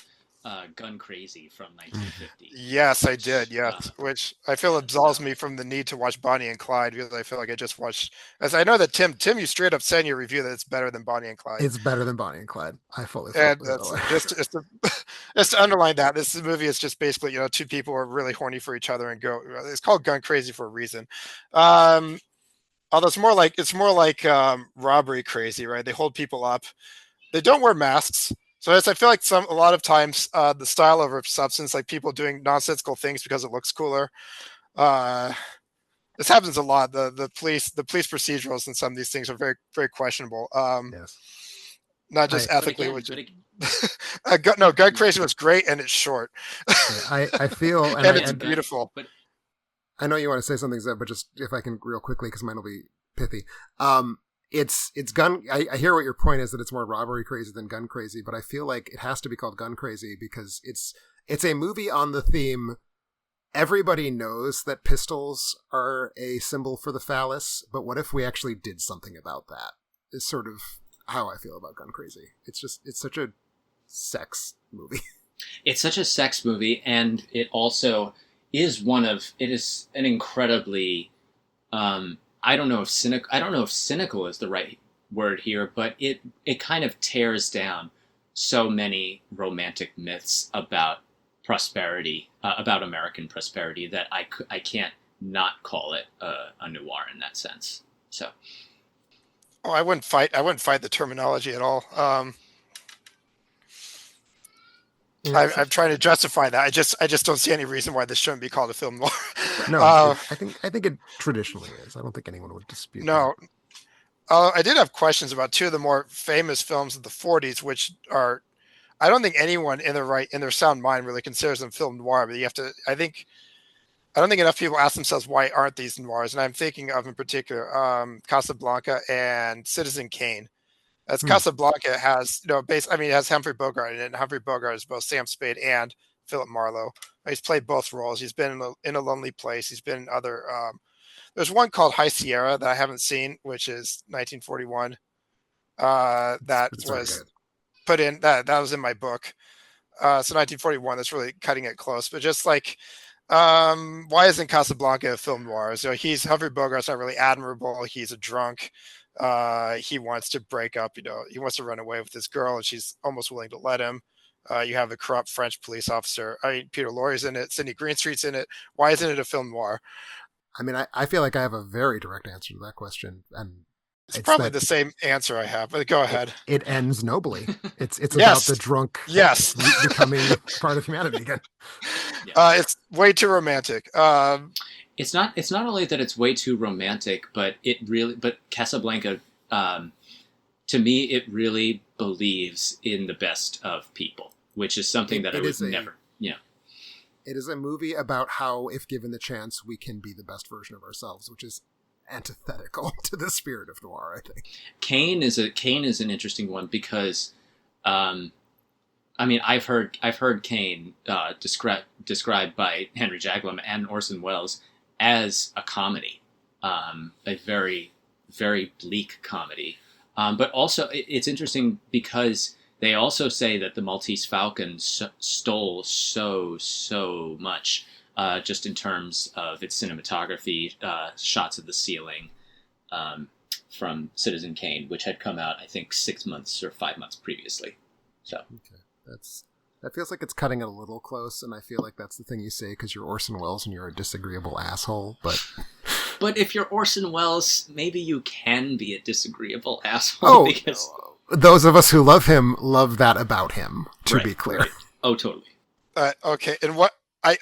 Gun Crazy from 1950. Yes, I Which did. Yes, which I feel yeah, absolves so me from the need to watch Bonnie and Clyde because I feel like I just watched. As I know that Tim, you straight up said in your review that it's better than Bonnie and Clyde, It's better than Bonnie and Clyde. I fully felt and the other that's way. just to, just to underline that this movie is just basically two people are really horny for each other and go. It's called Gun Crazy for a reason. Um, Although it's more like robbery crazy, right? They hold people up. They don't wear masks. So as I feel like a lot of times the style over substance, like people doing nonsensical things because it looks cooler. Uh, this happens a lot. The police procedurals in some of these things are very very questionable. Yes. Not I just but ethically, again, which but is, ag- no, Gun yeah, Crazy was great and it's short I feel and and I it's yeah, and gun, beautiful. but I know you want to say something, Zeb, but just if I can real quickly because mine will be pithy. It's gun. I hear what your point is that it's more robbery crazy than gun crazy, but I feel like it has to be called Gun Crazy because it's a movie on the theme. Everybody knows that pistols are a symbol for the phallus, but what if we actually did something about that? Is sort of how I feel about Gun Crazy. It's such a sex movie. it's such a sex movie, and it also it is an incredibly I don't know if cynical is the right word here, but it kind of tears down so many romantic myths about prosperity, about American prosperity, that I can't not call it a noir in that sense. So Oh, I wouldn't fight the terminology at all. You know, I'm trying to justify that. I just don't see any reason why this shouldn't be called a film noir. right, no, uh, I think it traditionally is. I don't think anyone would dispute that. no, I did have questions about two of the more famous films of the '40s, which are I don't think anyone in their sound mind really considers them film noir. But you have to. I don't think enough people ask themselves why aren't these noirs, and I'm thinking of in particular Casablanca and Citizen Kane. As Hmm. Casablanca has, it has Humphrey Bogart in it, and Humphrey Bogart is both Sam Spade and Philip Marlowe. He's played both roles. He's been in a Lonely Place. He's been in other. There's one called High Sierra that I haven't seen, which is 1941. That It's very was good. put in that was in my book. So 1941. That's really cutting it close. But just like, why isn't Casablanca a film noir? So Humphrey Bogart's not really admirable. He's a drunk. He wants to break up. He wants to run away with this girl, and she's almost willing to let him. You have a corrupt French police officer. I mean, Peter Lorre's in it. Sidney Greenstreet's in it. Why isn't it a film noir? I mean, I feel like I have a very direct answer to that question, and It's it's probably that the same answer I have, but go ahead. it ends nobly. It's about the Yes, drunk yes. becoming part of humanity again. yeah. It's way too romantic. It's not only that it's way too romantic, but Casablanca, um, to me, it really believes in the best of people, which is something It, that I it would is a never, it is a movie about how, if given the chance, we can be the best version of ourselves, which is antithetical to the spirit of noir. I think. Kane is an interesting one because, um, I mean, I've heard Kane described by Henry Jaglom and Orson Welles as a comedy, a very very bleak comedy, but also it's interesting because they also say that the Maltese Falcon stole so much, just in terms of its cinematography, shots of the ceiling, um, from Citizen Kane, which had come out I think 6 months or 5 months previously. So Okay, that feels like it's cutting it a little close, and I feel like that's the thing you say because you're Orson Welles and you're a disagreeable asshole. but if you're Orson Welles, maybe you can be a disagreeable asshole because those of us who love him love that about him. To right, be clear, right. Oh, totally. Okay, and what I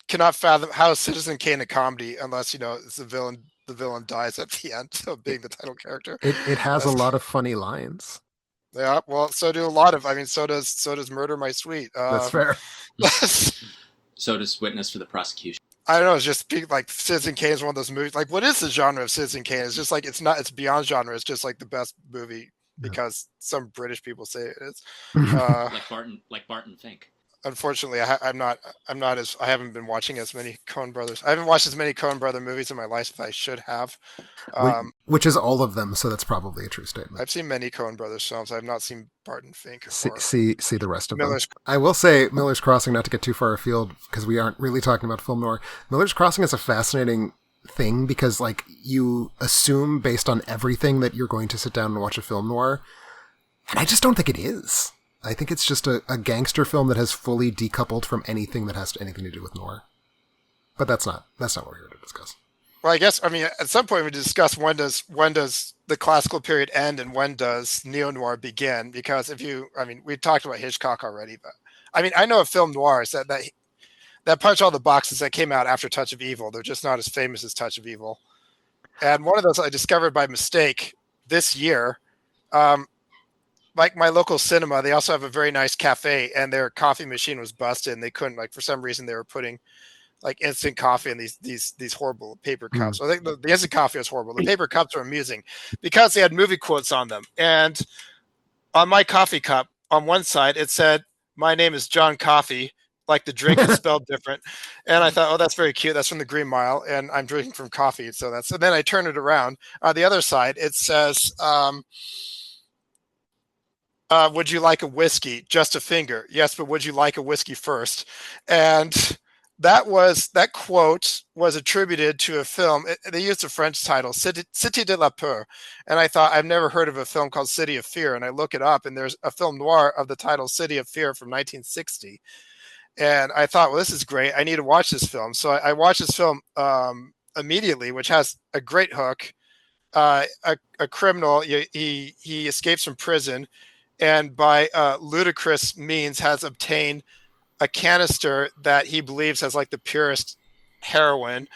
cannot fathom how is Citizen Kane a comedy unless it's the villain. The villain dies at the end, so it being the title character. it has a That's, lot of funny lines. yeah, well, so do a lot of. I mean, so does Murder My Sweet. That's fair. So does Witness for the prosecution. I don't know. It's just like Citizen Kane is one of those movies. Like, what is the genre of Citizen Kane? It's just like it's not. It's beyond genre. It's just like the best movie because some British people say it is. Uh, Like Barton Fink. Unfortunately, I'm not. I'm not as. I haven't been watching as many Coen Brothers. I haven't watched as many Coen Brother movies in my life as I should have. Which is all of them, so that's probably a true statement. I've seen many Coen Brothers films. I've not seen Barton Fink See, or see the rest of them. Miller's. I will say Miller's Crossing, not to get too far afield because we aren't really talking about film noir. Miller's Crossing is a fascinating thing because like you assume based on everything that you're going to sit down and watch a film noir, and I just don't think it is. I think it's just a gangster film that has fully decoupled from anything that has anything to do with noir. But that's not what we're here to discuss. Well, I guess I mean at some point we discuss when does the classical period end and when does neo noir begin? Because if you, I mean, we talked about Hitchcock already, but I mean, I know of film noirs that punch all the boxes that came out after Touch of Evil. They're just not as famous as Touch of Evil. And one of those I discovered by mistake this year. Like my local cinema, they also have a very nice cafe, and their coffee machine was busted, and they couldn't, like, for some reason they were putting like instant coffee in these horrible paper cups. I think the instant coffee was horrible. The paper cups were amusing because they had movie quotes on them. And on my coffee cup, on one side, it said, "My name is John Coffee," like the drink is spelled different. And I thought, oh, that's very cute. That's from the Green Mile, and I'm drinking from coffee. So that's, and then I turn it around. On the other side, it says, would you like a whiskey? Just a finger. Yes, but would you like a whiskey first? And that quote was attributed to a film. They used a French title, Cité de la Peur. And I thought, I've never heard of a film called City of Fear. And I look it up, and there's a film noir of the title City of Fear from 1960. And I thought, well, this is great. I need to watch this film. So I watched this film immediately, which has a great hook. A criminal, he escapes from prison, and by ludicrous means has obtained a canister that he believes has like the purest heroin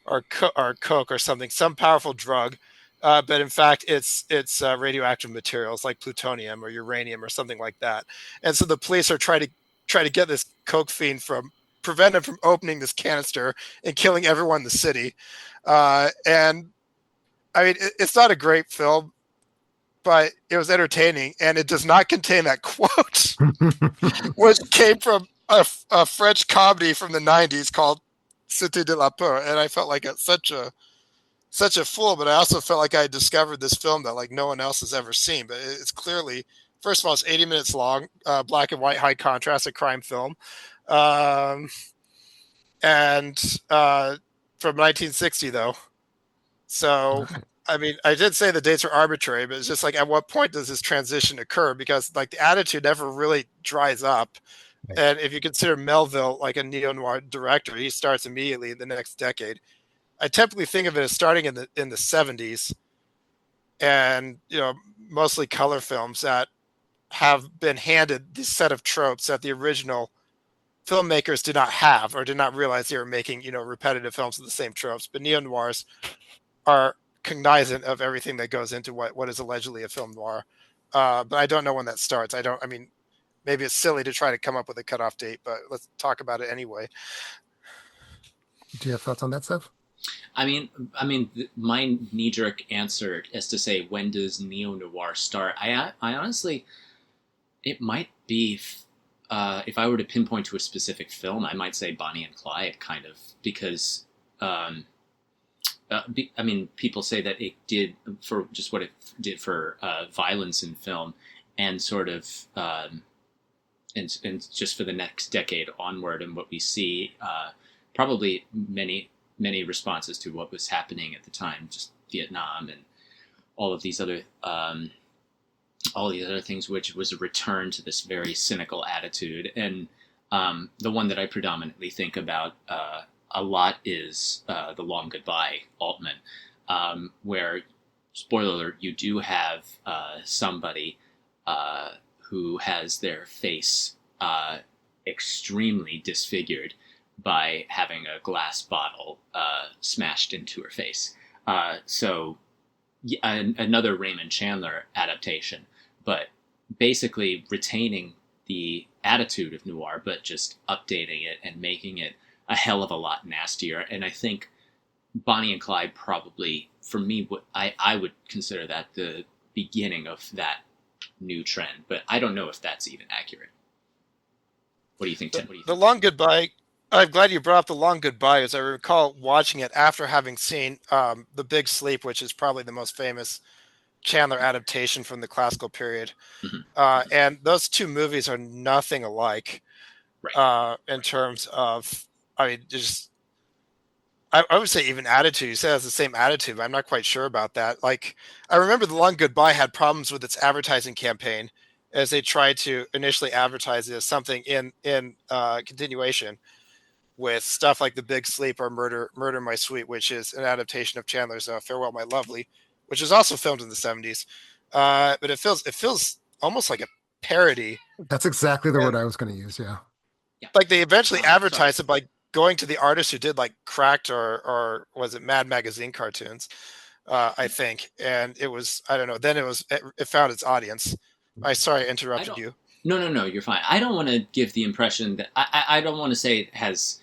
or coke or something, some powerful drug. But in fact, it's radioactive materials like plutonium or uranium or something like that. And so the police are trying to get this coke fiend prevent him from opening this canister and killing everyone in the city. And I mean, it's not a great film, but it was entertaining, and it does not contain that quote, which came from a French comedy from the 90s called Cité de la Peur. And I felt like such a fool, but I also felt like I had discovered this film that like no one else has ever seen. But it's clearly, first of all, it's 80 minutes long, black and white, high contrast, a crime film. And from 1960, though. So, I mean, I did say the dates are arbitrary, but it's just like, at what point does this transition occur? Because like the attitude never really dries up. Right. And if you consider Melville like a neo-noir director, he starts immediately in the next decade. I typically think of it as starting in the 70s, and mostly color films that have been handed this set of tropes that the original filmmakers did not have or did not realize they were making repetitive films with the same tropes. But neo-noirs are cognizant of everything that goes into what is allegedly a film noir. But I don't know when that starts. I mean, maybe it's silly to try to come up with a cutoff date, but let's talk about it anyway. Do you have thoughts on that, Steph? I mean, my knee-jerk answer is to say, when does neo-noir start? I honestly, it might be, if I were to pinpoint to a specific film, I might say Bonnie and Clyde, kind of, because, I mean, people say that it did for just what it did for violence in film, and sort of, and just for the next decade onward, and what we see, probably many responses to what was happening at the time, just Vietnam and all of these other things, which was a return to this very cynical attitude. And the one that I predominantly think about a lot is The Long Goodbye, Altman, where, spoiler alert, you do have somebody who has their face extremely disfigured by having a glass bottle smashed into her face. So another Raymond Chandler adaptation, but basically retaining the attitude of noir, but just updating it and making it a hell of a lot nastier. And I think Bonnie and Clyde probably, for me, I would consider that the beginning of that new trend. But I don't know if that's even accurate. What do you think, Tim? What do you The think? Long Goodbye. I'm glad you brought up The Long Goodbye, as I recall watching it after having seen The Big Sleep, which is probably the most famous Chandler adaptation from the classical period. Mm-hmm. And those two movies are nothing alike Right. in terms of, I mean, just I would say even attitude. You said it has the same attitude, but I'm not quite sure about that. Like, I remember The Long Goodbye had problems with its advertising campaign as they tried to initially advertise it as something in continuation with stuff like The Big Sleep or Murder My Sweet, which is an adaptation of Chandler's Farewell My Lovely, which is also filmed in the 70s. But it feels almost like a parody. That's exactly the word And I was going to use. Yeah. Yeah. like they eventually Sorry. advertised it by going to the artist who did like Cracked or was it Mad Magazine cartoons, I think. And it was, I don't know. Then it found its audience. I I interrupted don't. you. No. You're fine. I don't want to give the impression that I don't want to say it has.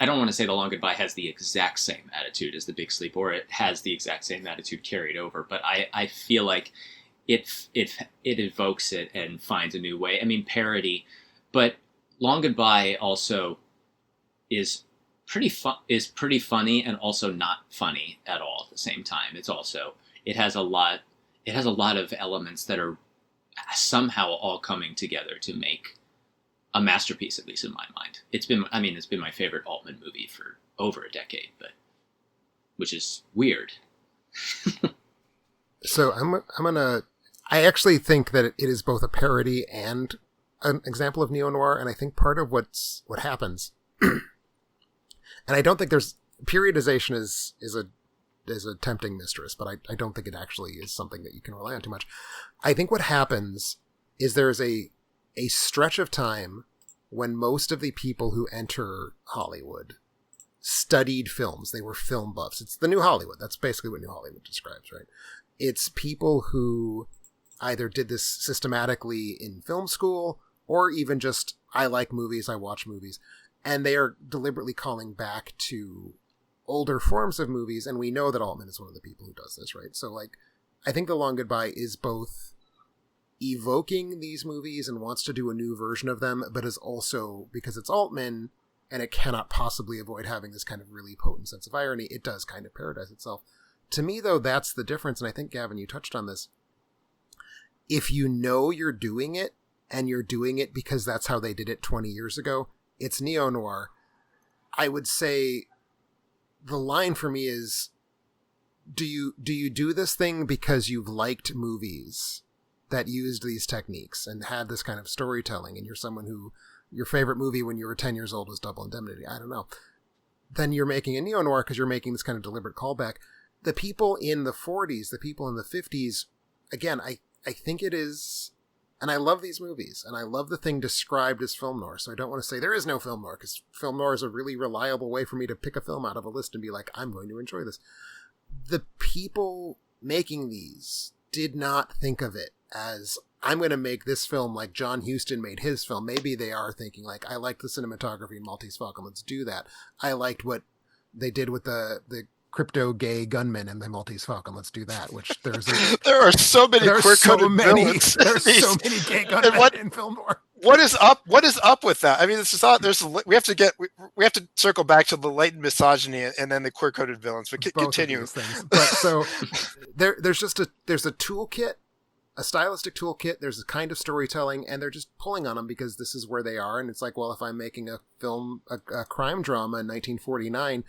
I don't want to say The Long Goodbye has the exact same attitude as The Big Sleep, or it has the exact same attitude carried over. But I feel like it evokes it and finds a new way. I mean, parody, but Long Goodbye also is pretty funny and also not funny at all at the same time. It has a lot of elements that are somehow all coming together to make a masterpiece, at least in my mind. It's been my favorite Altman movie for over a decade, but which is weird. So I actually think that it is both a parody and an example of neo-noir, and I think part of what happens, and I don't think periodization is a tempting mistress, but I don't think it actually is something that you can rely on too much. I think what happens is there's a stretch of time when most of the people who enter Hollywood studied films. They were film buffs. It's the New Hollywood. That's basically what New Hollywood describes, right? It's people who either did this systematically in film school or even just, I like movies, I watch movies, and they are deliberately calling back to older forms of movies, and we know that Altman is one of the people who does this, right? So, like, I think The Long Goodbye is both evoking these movies and wants to do a new version of them, but is also, because it's Altman, and it cannot possibly avoid having this kind of really potent sense of irony, it does kind of parodize itself. To me, though, that's the difference, and I think, Gavin, you touched on this. If you know you're doing it, and you're doing it because that's how they did it 20 years ago, it's neo-noir. I would say the line for me is, do you do this thing because you've liked movies that used these techniques and had this kind of storytelling, and you're someone who, your favorite movie when you were 10 years old was Double Indemnity, I don't know, then you're making a neo-noir because you're making this kind of deliberate callback. The people in the 40s, the people in the 50s, again, I think it is, and I love these movies, and I love the thing described as film noir, so I don't want to say there is no film noir, because film noir is a really reliable way for me to pick a film out of a list and be like, I'm going to enjoy this. The people making these did not think of it as, I'm going to make this film like John Huston made his film. Maybe they are thinking, like, I like the cinematography in Maltese Falcon, let's do that. I liked what they did with the crypto gay gunmen in the Maltese Falcon, let's do that, which There are so many queer-coded villains. There's so many gay gunmen in film noir. What is up with that? I mean, this is not, we have to circle back to the latent misogyny and then the queer-coded villains, but continue. But so there's a toolkit, a stylistic toolkit, there's a kind of storytelling, and they're just pulling on them because this is where they are. And it's like, well, if I'm making a film, a crime drama in 1949,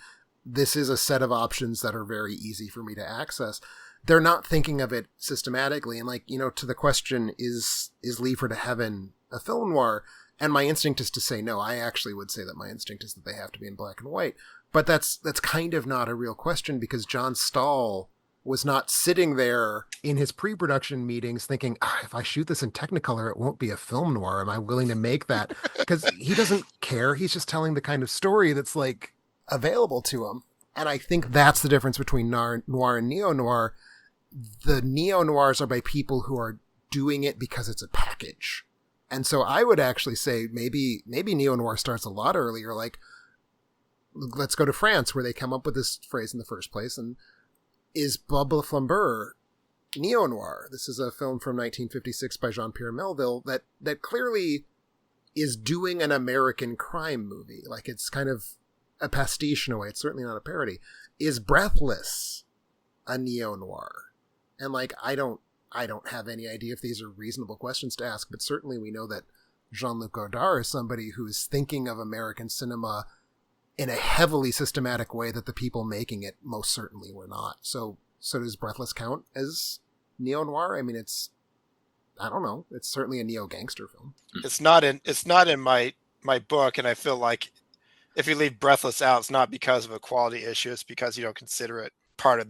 this is a set of options that are very easy for me to access. They're not thinking of it systematically. And, like, you know, to the question, is Leave Her to Heaven a film noir? And my instinct is to say no. I actually would say that my instinct is that they have to be in black and white. But that's kind of not a real question, because John Stahl was not sitting there in his pre-production meetings thinking, if I shoot this in Technicolor, it won't be a film noir. Am I willing to make that? Because he doesn't care. He's just telling the kind of story that's, like, available to him. And I think that's the difference between noir and neo-noir. The neo-noirs are by people who are doing it because it's a package. And so I would actually say maybe neo-noir starts a lot earlier. Like, let's go to France, where they come up with this phrase in the first place. And is Bob Le Flambeur neo-noir? This is a film from 1956 by Jean-Pierre Melville that clearly is doing an American crime movie. Like, it's kind of a pastiche in a way. It's certainly not a parody. Is Breathless a neo-noir? And like, I don't have any idea if these are reasonable questions to ask, but certainly we know that Jean-Luc Godard is somebody who's thinking of American cinema in a heavily systematic way that the people making it most certainly were not. So does Breathless count as neo-noir? I mean, I don't know. It's certainly a neo-gangster film. It's not in my book, and I feel like if you leave Breathless out, it's not because of a quality issue. It's because you don't consider it part of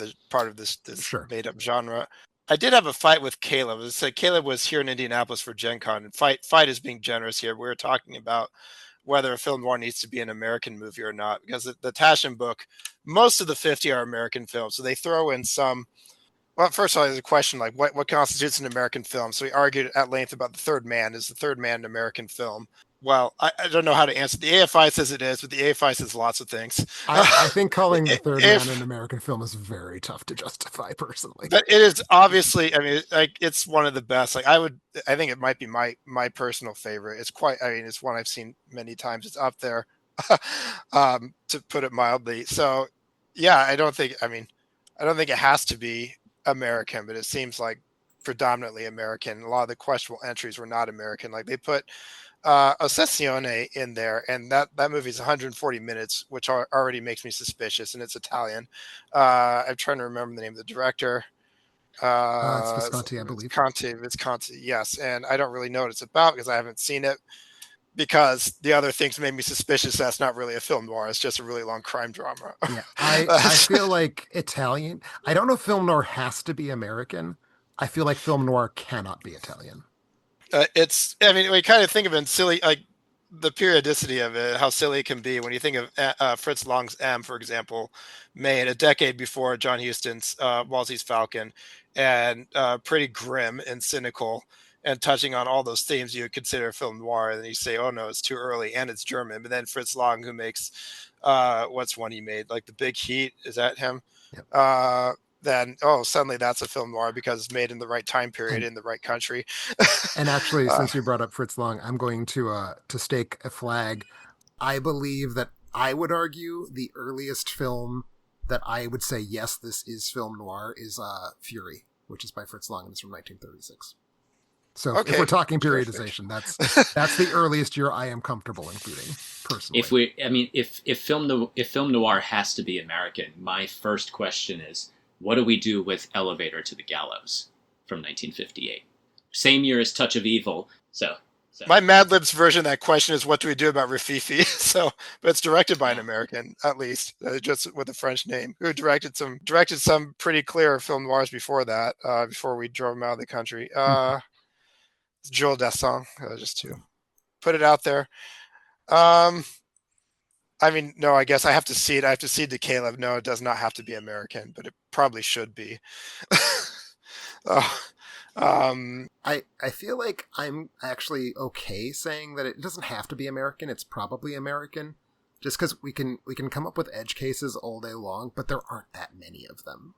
this Sure. made up genre. I did have a fight with Caleb. As I said, Caleb was here in Indianapolis for Gen Con, and fight is being generous here. We were talking about whether a film noir needs to be an American movie or not, because the Taschen book, most of the 50 are American films. So they throw in some. Well, first of all, there's a question like what constitutes an American film. So we argued at length about The Third Man. Is The Third Man an American film? Well, I don't know how to answer. The AFI says it is, but the AFI says lots of things. I think calling The Third Man an American film is very tough to justify, personally. But it is obviously, I mean, like, it's one of the best. Like, I think it might be my personal favorite. It's one I've seen many times. It's up there, to put it mildly. So, yeah, I don't think it has to be American, but it seems like predominantly American. A lot of the questionable entries were not American. Like, they put Ossessione in there, and that movie is 140 minutes, which already makes me suspicious, and it's Italian. I'm trying to remember the name of the director. It's Visconti, I believe. Visconti, yes. And I don't really know what it's about because I haven't seen it, because the other things made me suspicious that's not really a film noir. It's just a really long crime drama. Yeah, I feel like Italian. I don't know if film noir has to be American. I feel like film noir cannot be Italian. We kind of think of it in silly, like the periodicity of it, how silly it can be when you think of Fritz Lang's M, for example, made a decade before John Huston's Wolsey's Falcon, and pretty grim and cynical and touching on all those themes you would consider a film noir. And then you say, oh no, it's too early and it's German. But then Fritz Lang, who makes, what's one he made? Like The Big Heat, is that him? Yep. Then suddenly that's a film noir because it's made in the right time period in the right country. And actually, since you brought up Fritz Lang, I'm going to stake a flag. I believe that I would argue the earliest film that I would say, yes, this is film noir, is Fury, which is by Fritz Lang, and it's from 1936. So if we're talking periodization, that's the earliest year I am comfortable including, personally. If film noir has to be American, my first question is, what do we do with Elevator to the Gallows from 1958? Same year as Touch of Evil. So my Mad Libs version of that question is, what do we do about Rififi? But it's directed by an American, at least, just with a French name, who directed some pretty clear film noirs before that, before we drove him out of the country. It's Jules Dassin, just to put it out there. No, I guess I have to see it. I have to cede to Caleb. No, it does not have to be American, but it probably should be. I feel like I'm actually okay saying that it doesn't have to be American. It's probably American, just because we can come up with edge cases all day long, but there aren't that many of them.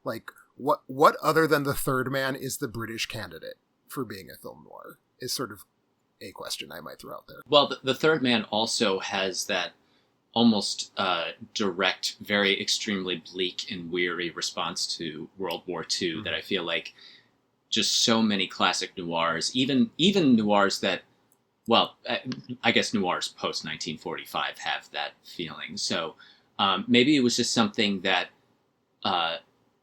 Like, what other than The Third Man is the British candidate for being a film noir is sort of a question I might throw out there. Well, the Third Man also has that almost direct, very extremely bleak and weary response to World War II that I feel like just so many classic noirs, even noirs that, well, I guess noirs post 1945 have that feeling. So maybe it was just something that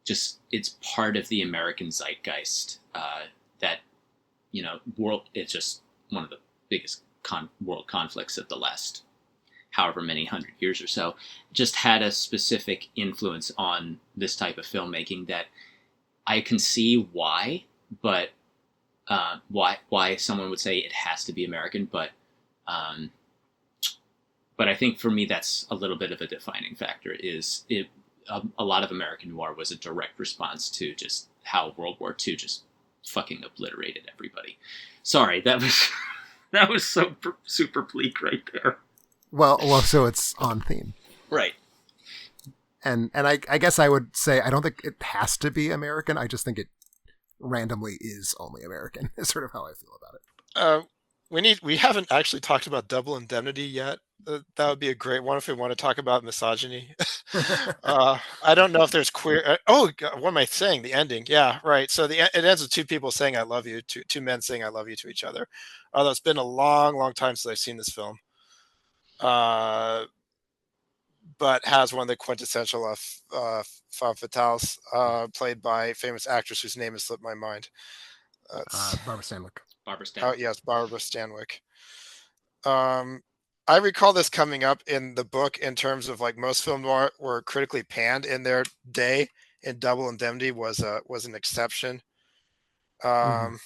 it's part of the American zeitgeist that, it's just one of the biggest world conflicts of the last however many 100 years or so, just had a specific influence on this type of filmmaking that I can see why, but why someone would say it has to be American, but I think for me that's a little bit of a defining factor. A lot of American noir was a direct response to just how World War II just fucking obliterated everybody. Sorry, that was so super bleak right there. Well, so it's on theme. Right. And I guess I would say I don't think it has to be American. I just think it randomly is only American. Is sort of how I feel about it. We haven't actually talked about Double Indemnity yet. That would be a great one if we want to talk about misogyny. I don't know if there's queer. Oh, God, what am I saying? The ending. Yeah, right. So it ends with two people saying "I love you," two men saying "I love you" to each other. Although it's been a long, long time since I've seen this film. But has one of the quintessential femme fatales, played by a famous actress whose name has slipped my mind. Barbara Stanwyck. Barbara Oh Stanwyck. yes, Barbara Stanwyck. I recall this coming up in the book in terms of like most film noir were critically panned in their day, and Double Indemnity was an exception. Mm-hmm.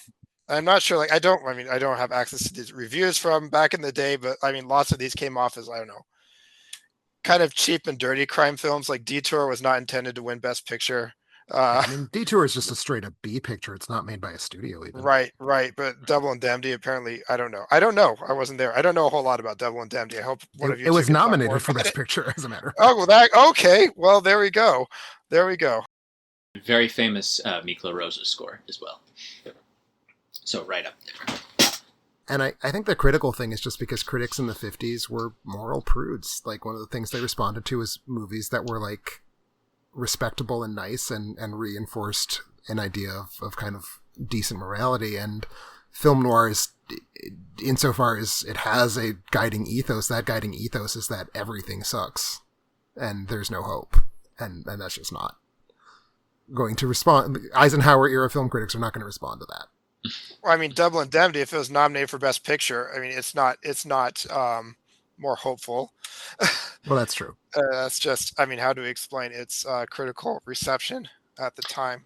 I'm not sure. Like, I don't have access to these reviews from back in the day, but I mean, lots of these came off as, I don't know, kind of cheap and dirty crime films. Like Detour was not intended to win Best Picture. Yeah, I mean, Detour is just a straight up B picture. It's not made by a studio even. Right. But Double Indemnity, apparently, I don't know. I wasn't there. I don't know a whole lot about Double Indemnity. I hope one of you It two was can talk more nominated for about Best it. Picture, as a matter of fact. Oh, well, okay. Well, there we go. Very famous Miklo Rosa score as well. So right up there. And I think the critical thing is just because critics in the 50s were moral prudes. Like, one of the things they responded to was movies that were, like, respectable and nice and reinforced an idea of kind of decent morality. And film noir is, insofar as it has a guiding ethos, that guiding ethos is that everything sucks and there's no hope. And that's just not going to respond. Eisenhower era film critics are not going to respond to that. Well, I mean, Double Indemnity, if it was nominated for Best Picture, I mean, it's not more hopeful. Well, that's true. That's just, I mean, how do we explain its critical reception at the time?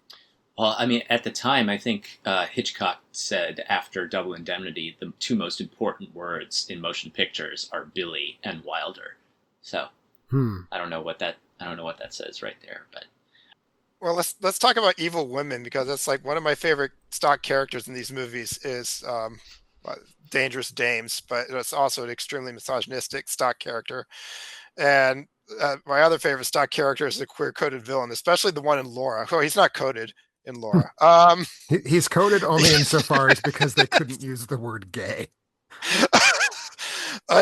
Well, I mean, at the time, I think Hitchcock said after Double Indemnity, the two most important words in motion pictures are Billy and Wilder. So I don't know what that says right there, but. Well, let's talk about Evil Women, because that's like one of my favorite stock characters in these movies is Dangerous Dames, but it's also an extremely misogynistic stock character. And my other favorite stock character is the queer-coded villain, especially the one in Laura. Oh, he's not coded in Laura. He's coded only insofar as because they couldn't use the word gay.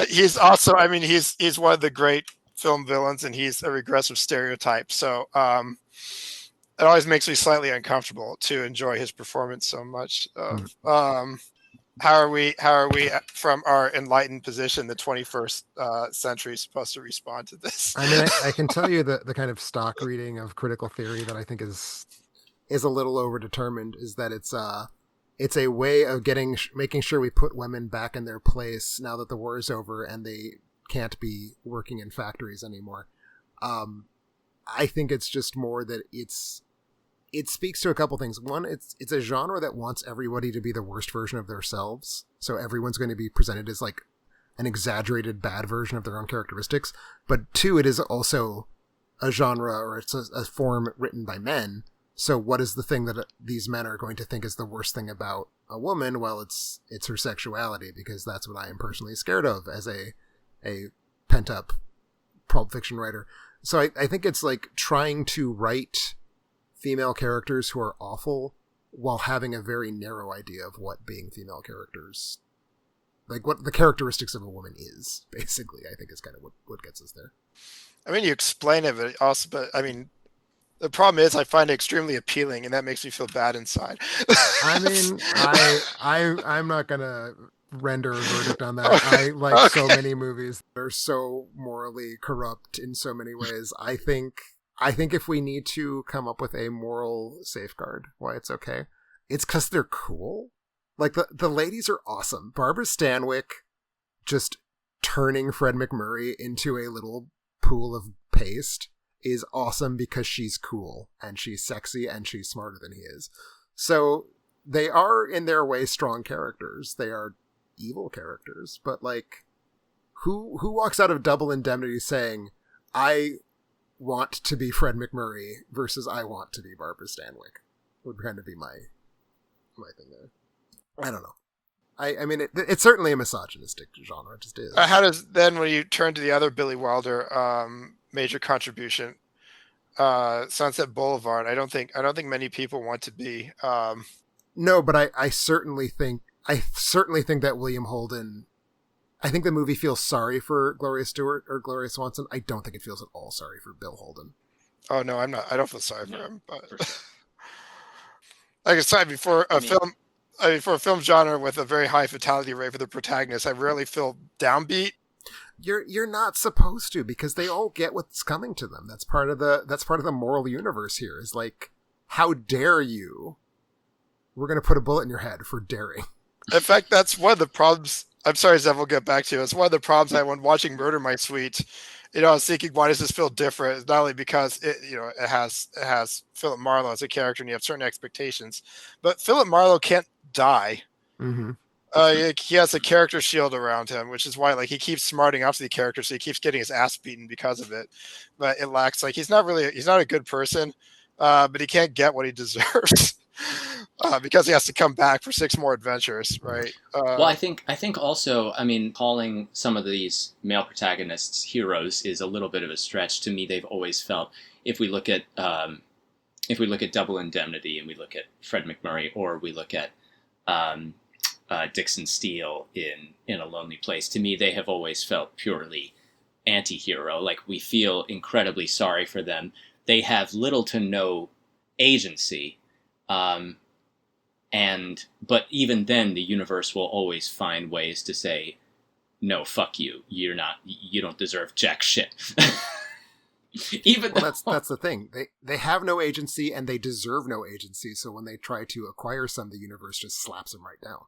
He's also, I mean, he's one of the great film villains, and he's a regressive stereotype. So it always makes me slightly uncomfortable to enjoy his performance so much. How are we from our enlightened position, the 21st century, supposed to respond to this? I mean, I can tell you the kind of stock reading of critical theory that I think is a little overdetermined is that it's a way of making sure we put women back in their place now that the war is over and they can't be working in factories anymore. I think it's just more that it speaks to a couple things. One, it's a genre that wants everybody to be the worst version of themselves. So everyone's going to be presented as like an exaggerated bad version of their own characteristics. But two, it is also a genre, or it's a form written by men. So what is the thing that these men are going to think is the worst thing about a woman? Well, it's her sexuality, because that's what I am personally scared of as a pent up Pulp Fiction writer. So I think it's like trying to write female characters who are awful while having a very narrow idea of what being female characters, like what the characteristics of a woman is, basically, I think is kind of what gets us there. I mean, you explain it, but I mean, the problem is I find it extremely appealing, and that makes me feel bad inside. I mean, I'm not gonna render a verdict on that. I like so many movies that are so morally corrupt in so many ways. I think if we need to come up with a moral safeguard why it's okay, it's because they're cool. Like the ladies are awesome. Barbara Stanwyck just turning Fred McMurray into a little pool of paste is awesome because she's cool and she's sexy and she's smarter than he is. So they are in their way strong characters. They are evil characters, but like who walks out of Double Indemnity saying, I want to be Fred McMurray versus I want to be Barbara Stanwyck, would kind of be my thing there. I don't know. I mean, it's certainly a misogynistic genre. It just is. How does then when you turn to the other Billy Wilder major contribution, Sunset Boulevard? I don't think many people want to be. No, but I certainly think that William Holden. I think the movie feels sorry for Gloria Stewart or Gloria Swanson. I don't think it feels at all sorry for Bill Holden. Oh no, I'm not. I don't feel sorry for him. But For sure. like I said, before I a mean, film, for a film genre with a very high fatality rate for the protagonist, I rarely feel downbeat. You're not supposed to, because they all get what's coming to them. That's part of the moral universe here. Is like, how dare you? We're gonna put a bullet in your head for daring. In fact, that's one of the problems. I'm sorry, Zev, we'll get back to you. It's one of the problems I when watching Murder My Sweet. I was thinking, why does this feel different? It's not only because it has Philip Marlowe as a character, and you have certain expectations, but Philip Marlowe can't die. Mm-hmm. He has a character shield around him, which is why he keeps smarting up to the character, so he keeps getting his ass beaten because of it. But it lacks he's not a good person, but he can't get what he deserves. Because he has to come back for 6 more adventures, right? well, I think also, I mean, calling some of these male protagonists heroes is a little bit of a stretch. To me, they've always felt, if we look at Double Indemnity, and we look at Fred McMurray, or we look at Dixon Steele in A Lonely Place, to me, they have always felt purely anti-hero. Like, we feel incredibly sorry for them. They have little to no agency. But even then, the universe will always find ways to say, no, fuck you. You don't deserve jack shit. That's the thing. They have no agency, and they deserve no agency. So when they try to acquire some, the universe just slaps them right down.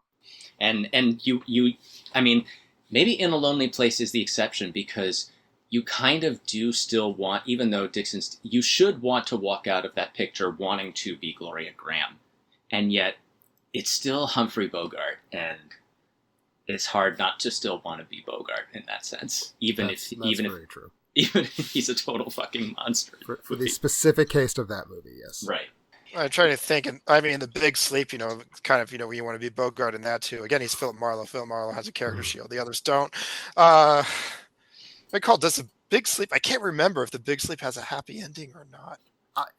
And you I mean, maybe In a Lonely Place is the exception, because you kind of do still want, even though you should want to walk out of that picture wanting to be Gloria Graham, and yet it's still Humphrey Bogart, and it's hard not to still want to be Bogart in that sense, even if he's a total fucking monster. For the specific case of that movie, yes. Right. I'm trying to think, and I mean, The Big Sleep, kind of, you want to be Bogart in that too. Again, he's Philip Marlowe. Philip Marlowe has a character shield. The others don't. I call this A Big Sleep. I can't remember if The Big Sleep has a happy ending or not.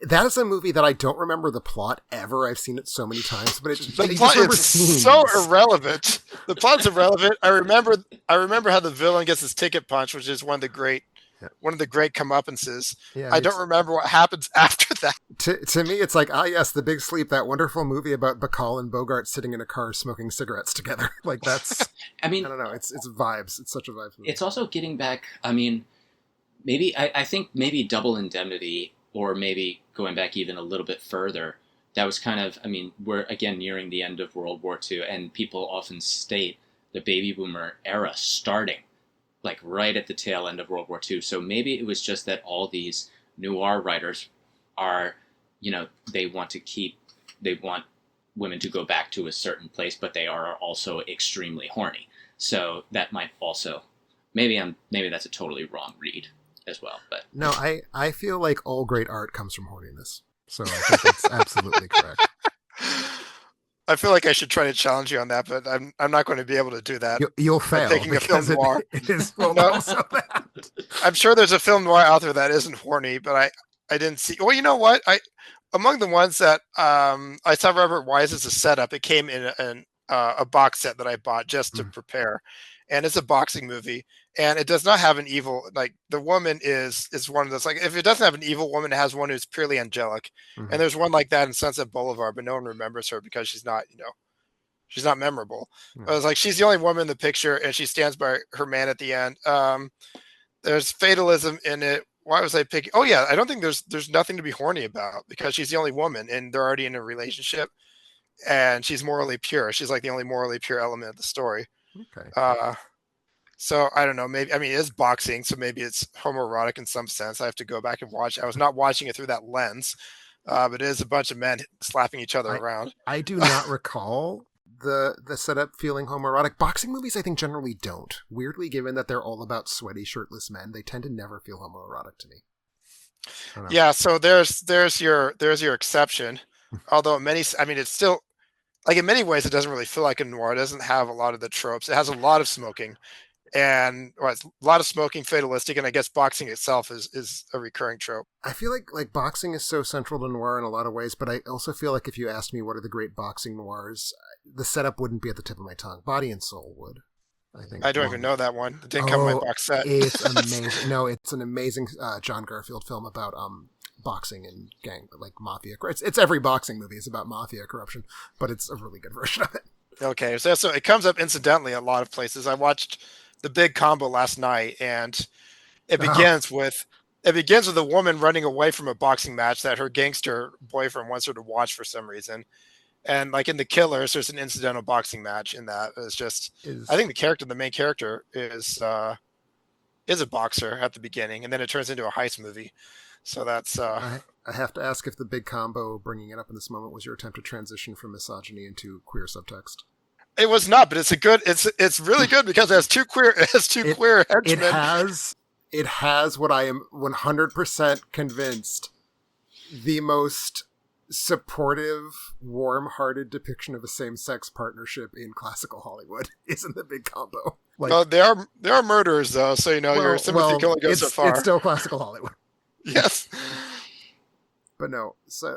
That is a movie that I don't remember the plot ever. I've seen it so many times, but the plot is so irrelevant. The plot's irrelevant. I remember how the villain gets his ticket punch, which is one of the great comeuppances. Yeah, I don't remember what happens after that. To me, it's like, yes, The Big Sleep, that wonderful movie about Bacall and Bogart sitting in a car smoking cigarettes together. Like, that's, I mean, I don't know. It's vibes. It's such a vibe movie. It's also getting back, I mean, I think maybe Double Indemnity, or maybe going back even a little bit further, that was kind of, I mean, we're again nearing the end of World War II, and people often state the baby boomer era starting like right at the tail end of World War II. So maybe it was just that all these noir writers are, they want women to go back to a certain place, but they are also extremely horny. So that might also, maybe that's a totally wrong read as well. But no, I feel like all great art comes from horniness. So I think that's absolutely correct. I feel like I should try to challenge you on that, but I'm not going to be able to do that. You'll fail. Taking a film noir. It is also that. I'm sure there's a film noir out there that isn't horny, but I didn't see. Well, you know what? Among the ones that I saw Robert Wise as a setup, it came in a box set that I bought just to prepare, and it's a boxing movie, and it does not have an evil, like, the woman is one of those, like, if it doesn't have an evil woman, it has one who's purely angelic. And there's one like that in Sunset Boulevard, but no one remembers her because she's not memorable. I was like, she's the only woman in the picture, and she stands by her man at the end. There's fatalism in it. Why was I picking? Oh yeah, I don't think there's nothing to be horny about, because she's the only woman and they're already in a relationship, and she's morally pure. She's like the only morally pure element of the story. Okay. So I don't know. Maybe, I mean, it is boxing, so maybe it's homoerotic in some sense. I have to go back and watch. I was not watching it through that lens, but it is a bunch of men slapping each other around. I do not recall the setup feeling homoerotic. Boxing movies, I think, generally don't. Weirdly, given that they're all about sweaty, shirtless men, they tend to never feel homoerotic to me. Yeah. So there's your exception. Although it's still, like in many ways, it doesn't really feel like a noir. It doesn't have a lot of the tropes. It has a lot of smoking, and well, it's a lot of smoking, fatalistic, and I guess boxing itself is a recurring trope. I feel like boxing is so central to noir in a lot of ways, but I also feel like if you asked me what are the great boxing noirs, the setup wouldn't be at the tip of my tongue. Body and Soul would, I think. I don't even know that one. It didn't come in my box set. It's amazing. No, it's an amazing John Garfield film about boxing and gang, like mafia. It's every boxing movie is about mafia corruption, but it's a really good version of it. Okay, so it comes up incidentally a lot of places. I watched The Big Combo last night, and it begins with a woman running away from a boxing match that her gangster boyfriend wants her to watch for some reason. And like in The Killers, there's an incidental boxing match in that. It's just, I think the main character is a boxer at the beginning, and then it turns into a heist movie. So that's. I have to ask if The Big Combo, bringing it up in this moment, was your attempt to transition from misogyny into queer subtext. It was not, but it's really good because it has two queer henchmen. It has what I am 100% convinced the most supportive, warm-hearted depiction of a same-sex partnership in classical Hollywood is in The Big Combo. Like, no, they are murderers though, so your sympathy can only go so far. It's still classical Hollywood. Yes. But no, so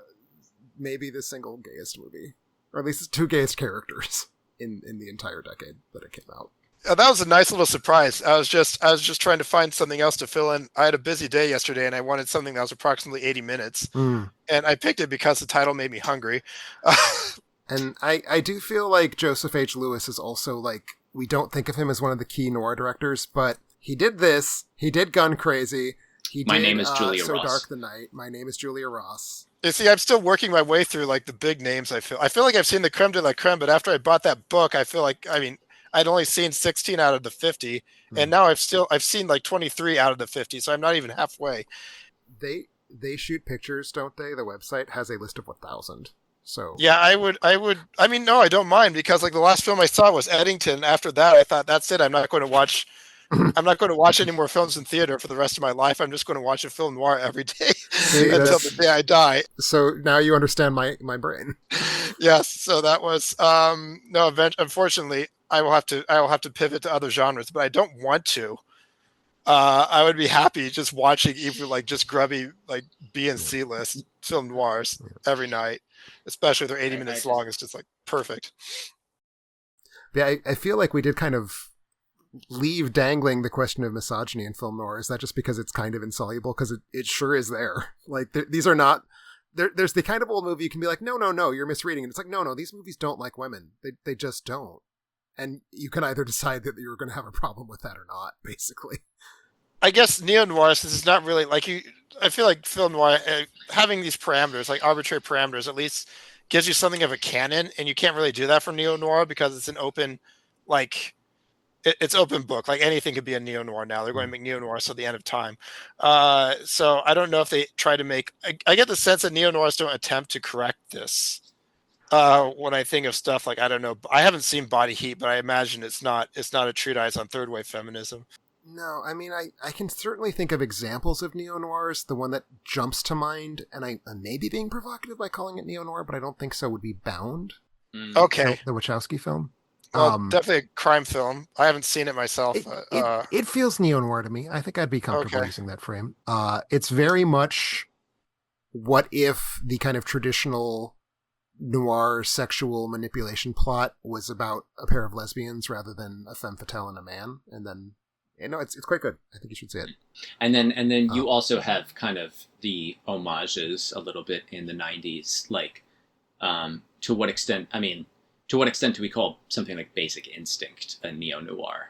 maybe the single gayest movie, or at least the two gayest characters in the entire decade that it came out. That was a nice little surprise. I was just trying to find something else to fill in. I had a busy day yesterday, and I wanted something that was approximately 80 minutes. And I picked it because the title made me hungry. And I do feel like Joseph H. Lewis is also, like, we don't think of him as one of the key noir directors, but he did this. He did Gun Crazy. My name is Julia So Ross. Dark the Night. My name is Julia Ross. You see, I'm still working my way through like the big names. I feel like I've seen the creme de la creme, but after I bought that book, I feel like, I mean, I'd only seen 16 out of the 50, and now I've seen like 23 out of the 50, so I'm not even halfway. They shoot pictures, don't they? The website has a list of 1,000. So yeah, I mean, no, I don't mind, because like the last film I saw was Eddington. After that, I thought, that's it. I'm not going to watch any more films in theater for the rest of my life. I'm just going to watch a film noir every day until the day I die. So now you understand my brain. Yes. So that was no. Unfortunately, I will have to pivot to other genres, but I don't want to. I would be happy just watching even like just grubby like B and C list film noirs every night, especially if they're 80 minutes long. It's just like perfect. Yeah, I feel like we did kind of leave dangling the question of misogyny in film noir. Is that just because it's kind of insoluble? Because it sure is there. Like these are not. There's the kind of old movie you can be like, no, you're misreading. And it's like, no, these movies don't like women. They just don't. And you can either decide that you're going to have a problem with that or not, basically. I guess neo-noir, since it's not really like I feel like film noir, having these parameters, like arbitrary parameters, at least gives you something of a canon, and you can't really do that for neo-noir because it's an open, like, it's open book. Like anything could be a neo-noir now. They're going to make neo-noir till the end of time. So I don't know if they try to make, I get the sense that neo-noirs don't attempt to correct this. When I think of stuff like, I don't know, I haven't seen Body Heat, but I imagine it's not a treatise on third wave feminism. No, I mean, I can certainly think of examples of neo-noirs. The one that jumps to mind, and I may be being provocative by calling it neo-noir, but I don't think so, would be Bound. Okay. The Wachowski film. Well, definitely a crime film. I haven't seen it myself. It feels neo-noir to me. I think I'd be comfortable using that frame. It's very much what if the kind of traditional noir sexual manipulation plot was about a pair of lesbians rather than a femme fatale and a man, and then it's quite good. I think you should see it. And then you also have kind of the homages a little bit in the 90s, like to what extent do we call something like Basic Instinct a neo-noir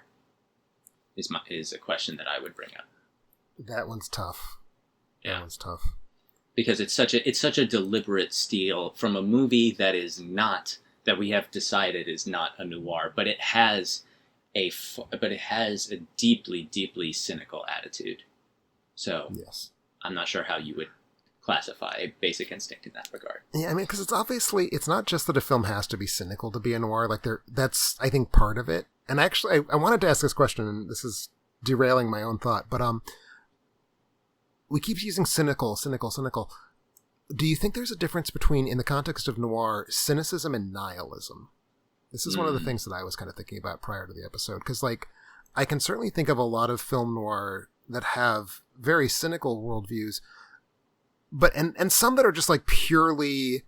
is a question that I would bring up. That one's tough. Yeah. That one's tough. Because it's such a deliberate steal from a movie that we have decided is not a noir, but it has a deeply, deeply cynical attitude. So yes, I'm not sure how you would classify Basic Instinct in that regard. Yeah, I mean, because it's not just that a film has to be cynical to be a noir. Like that's I think part of it. And actually, I wanted to ask this question, and this is derailing my own thought, but we keep using cynical. do you think there's a difference between, in the context of noir, cynicism and nihilism? This is one of the things that I was kind of thinking about prior to the episode, because like I can certainly think of a lot of film noir that have very cynical worldviews, but and some that are just like purely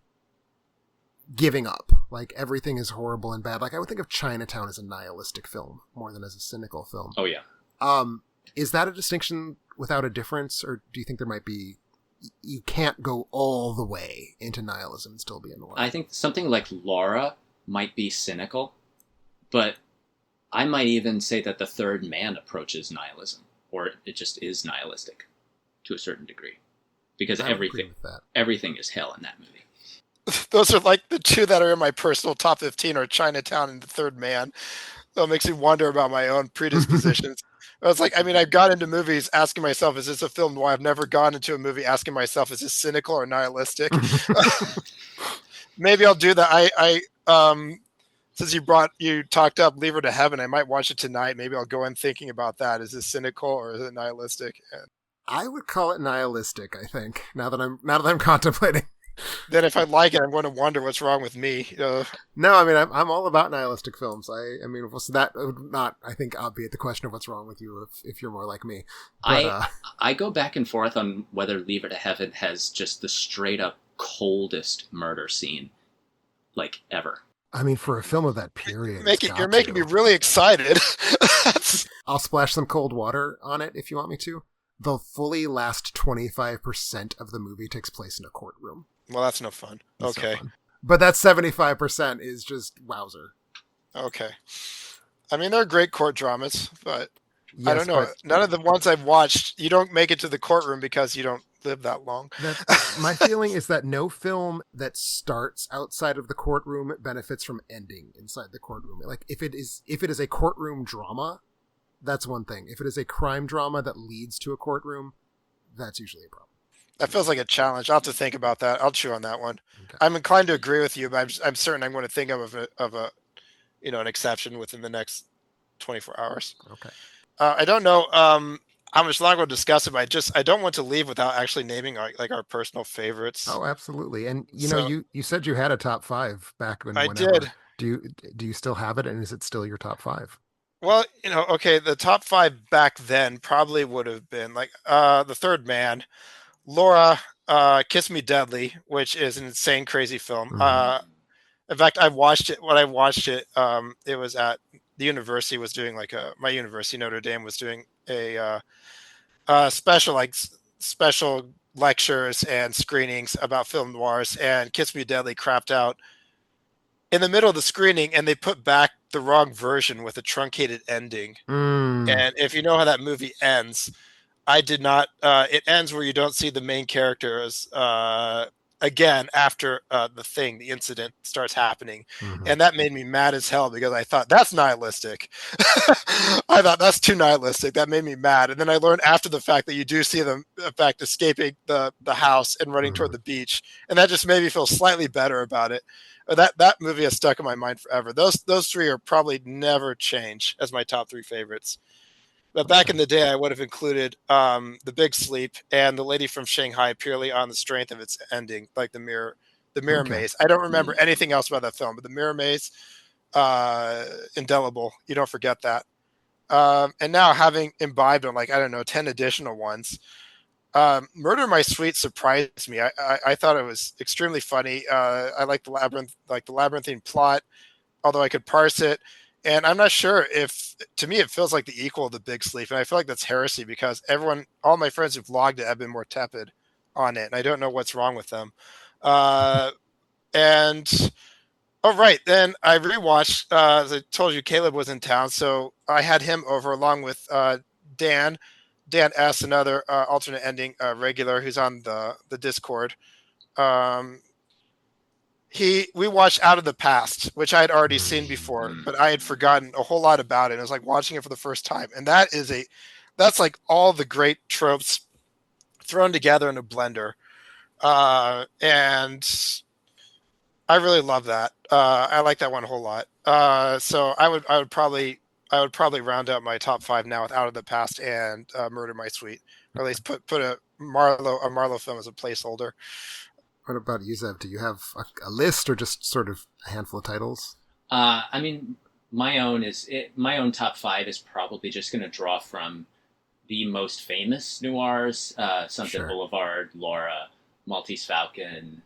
giving up, like everything is horrible and bad. Like I would think of Chinatown as a nihilistic film more than as a cynical film. Oh yeah. Is that a distinction without a difference, or do you think there might be? You can't go all the way into nihilism and still be a noir. I think something like Laura might be cynical, but I might even say that The Third Man approaches nihilism, or it just is nihilistic to a certain degree, because everything is hell in that movie. Those are like the two that are in my personal top 15 are Chinatown and The Third Man. So it makes me wonder about my own predispositions. I was like, I mean, I've gone into movies asking myself, is this a film noir? I've never gone into a movie asking myself, is this cynical or nihilistic? Maybe I'll do that. Since you talked up Leave Her to Heaven, I might watch it tonight. Maybe I'll go in thinking about that. Is this cynical or is it nihilistic? And I would call it nihilistic, I think, now that I'm contemplating. then if I like it, I'm going to wonder what's wrong with me. No, I mean, I'm all about nihilistic films. I mean, so that would not, I think, obviate the question of what's wrong with you if you're more like me. But, I go back and forth on whether Leave Her to Heaven has just the straight up coldest murder scene, like, ever. I mean, for a film of that period, you're making me really excited. I'll splash some cold water on it if you want me to. The fully last 25% of the movie takes place in a courtroom. Well, that's no fun. That's okay. No fun. But that 75% is just wowzer. Okay. I mean, they're great court dramas, but yes, I don't know. None of the ones I've watched, you don't make it to the courtroom because you don't live that long. My feeling is that no film that starts outside of the courtroom benefits from ending inside the courtroom. Like if it is a courtroom drama, that's one thing. If it is a crime drama that leads to a courtroom, that's usually a problem. That feels like a challenge. I'll have to think about that. I'll chew on that one. Okay. I'm inclined to agree with you, but I'm certain I'm going to think of a an exception within the next 24 hours. Okay. I don't know how much longer we'll discuss it, but I don't want to leave without actually naming our personal favorites. Oh, absolutely. And you said you had a top 5 back when I did. Do you still have it, and is it still your top 5? Well, okay, the top 5 back then probably would have been like The Third Man, Laura, Kiss Me Deadly, which is an insane, crazy film. Mm-hmm. In fact, I watched it. When I watched it, it was at the university was doing my university, Notre Dame, was doing a special lectures and screenings about film noirs, and Kiss Me Deadly crapped out in the middle of the screening, and they put back the wrong version with a truncated ending. And if you know how that movie ends, I did not. It ends where you don't see the main characters again after the incident starts happening. Mm-hmm. And that made me mad as hell because I thought that's nihilistic. I thought that's too nihilistic. That made me mad. And then I learned after the fact that you do see them, in fact, escaping the house and running toward the beach. And that just made me feel slightly better about it. That movie has stuck in my mind forever. Those 3 are probably never change as my top 3 favorites. But back in the day, I would have included The Big Sleep and The Lady from Shanghai purely on the strength of its ending, like the Mirror Maze. I don't remember anything else about that film, but the Mirror Maze, indelible. You don't forget that. And now having imbibed on 10 additional ones, Murder My Sweet surprised me. I thought it was extremely funny. I like the labyrinthine plot, although I could parse it. And I'm not sure to me, it feels like the equal of The Big Sleep. And I feel like that's heresy because all my friends who've logged it have been more tepid on it. And I don't know what's wrong with them. Then I rewatched, as I told you, Caleb was in town. So I had him over along with Dan S., another alternate ending regular who's on the Discord. We watched Out of the Past, which I had already seen before, but I had forgotten a whole lot about it. I was like watching it for the first time. And that's like all the great tropes thrown together in a blender. And I really love that. I like that one a whole lot. So I would probably round out my top 5 now with Out of the Past and Murder My Sweet, or at least put a Marlowe film as a placeholder. What about you, Zev? Do you have a list or just sort of a handful of titles? I mean, my own top five is probably just going to draw from the most famous noirs: Sunset Sure. Boulevard, Laura, Maltese Falcon,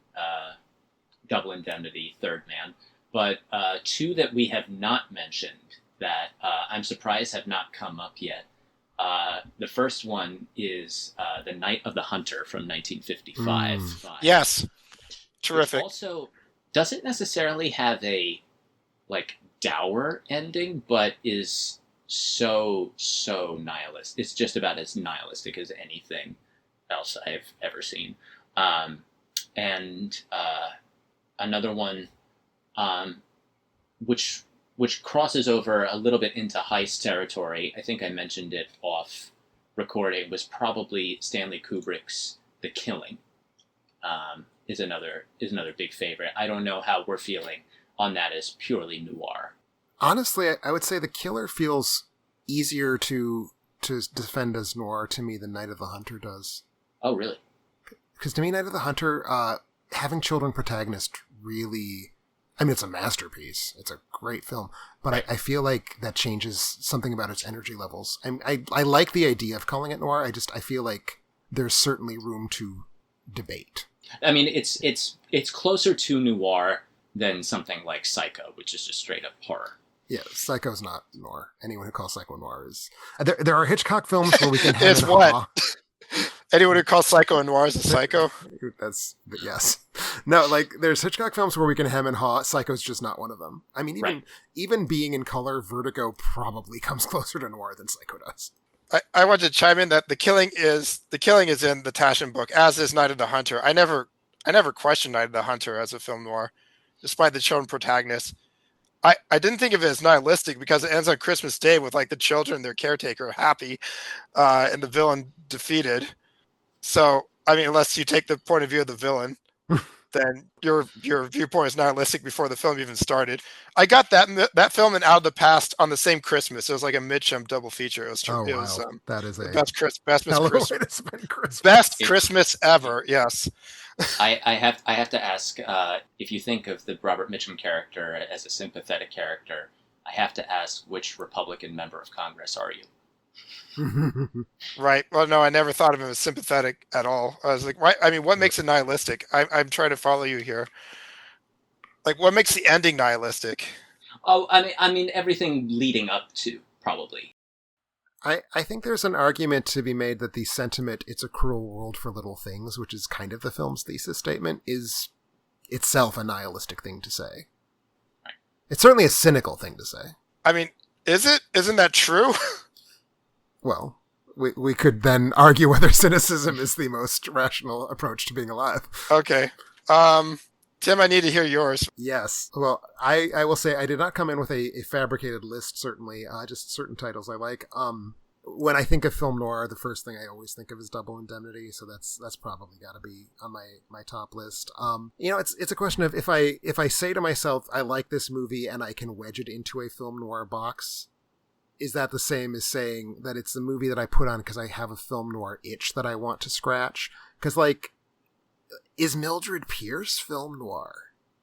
Double Indemnity, Third Man. But two that we have not mentioned that I'm surprised have not come up yet. The first one is The Night of the Hunter from 1955. Yes, terrific. Which also doesn't necessarily have a like dour ending, but is so nihilist. It's just about as nihilistic as anything else I've ever seen. And another one, which crosses over a little bit into heist territory. I think I mentioned it off recording. Was probably Stanley Kubrick's The Killing. Is another big favorite. I don't know how we're feeling on that as purely noir. Honestly, I would say The Killer feels easier to defend as noir to me than Night of the Hunter does. Oh, really? Because to me, Night of the Hunter, having children protagonist really... I mean, it's a masterpiece. It's a great film. But I feel like that changes something about its energy levels. I like the idea of calling it noir. I feel like there's certainly room to debate. I mean, it's closer to noir than something like Psycho, which is just straight up horror. Yeah, Psycho's not noir. Anyone who calls Psycho noir is... There are Hitchcock films where we can have It's what? Anyone who calls Psycho a noir is a psycho? Yes. No, like, there's Hitchcock films where we can hem and haw. Psycho's just not one of them. I mean, even being in color, Vertigo probably comes closer to noir than Psycho does. I want to chime in that the killing is in the Taschen book, as is Night of the Hunter. I never questioned Night of the Hunter as a film noir, despite the shown protagonist. I didn't think of it as nihilistic because it ends on Christmas Day with like the children and their caretaker happy, and the villain defeated. So, I mean, unless you take the point of view of the villain, then your viewpoint is nihilistic before the film even started. I got that film and Out of the Past on the same Christmas. It was like a Mitchum double feature. It was that is a best Christmas ever. Yes. I have to ask, if you think of the Robert Mitchum character as a sympathetic character, I have to ask, which Republican member of Congress are you? Right. Well, no, I never thought of him as sympathetic at all. I was like, right. I mean, what makes it nihilistic? I'm trying to follow you here. Like, what makes the ending nihilistic? Oh, I mean, everything leading up to, probably. I think there's an argument to be made that the sentiment, "It's a cruel world for little things," which is kind of the film's thesis statement, is itself a nihilistic thing to say. Right. It's certainly a cynical thing to say. I mean, is it? Isn't that true? Well, we could then argue whether cynicism is the most rational approach to being alive. Okay. Tim, I need to hear yours. Yes. Well, I will say I did not come in with a fabricated list, certainly. Just certain titles I like. When I think of film noir, the first thing I always think of is Double Indemnity, so that's probably got to be on my top list. It's a question of if I say to myself, I like this movie and I can wedge it into a film noir box, is that the same as saying that it's the movie that I put on because I have a film noir itch that I want to scratch? Because, like, is Mildred Pierce film noir?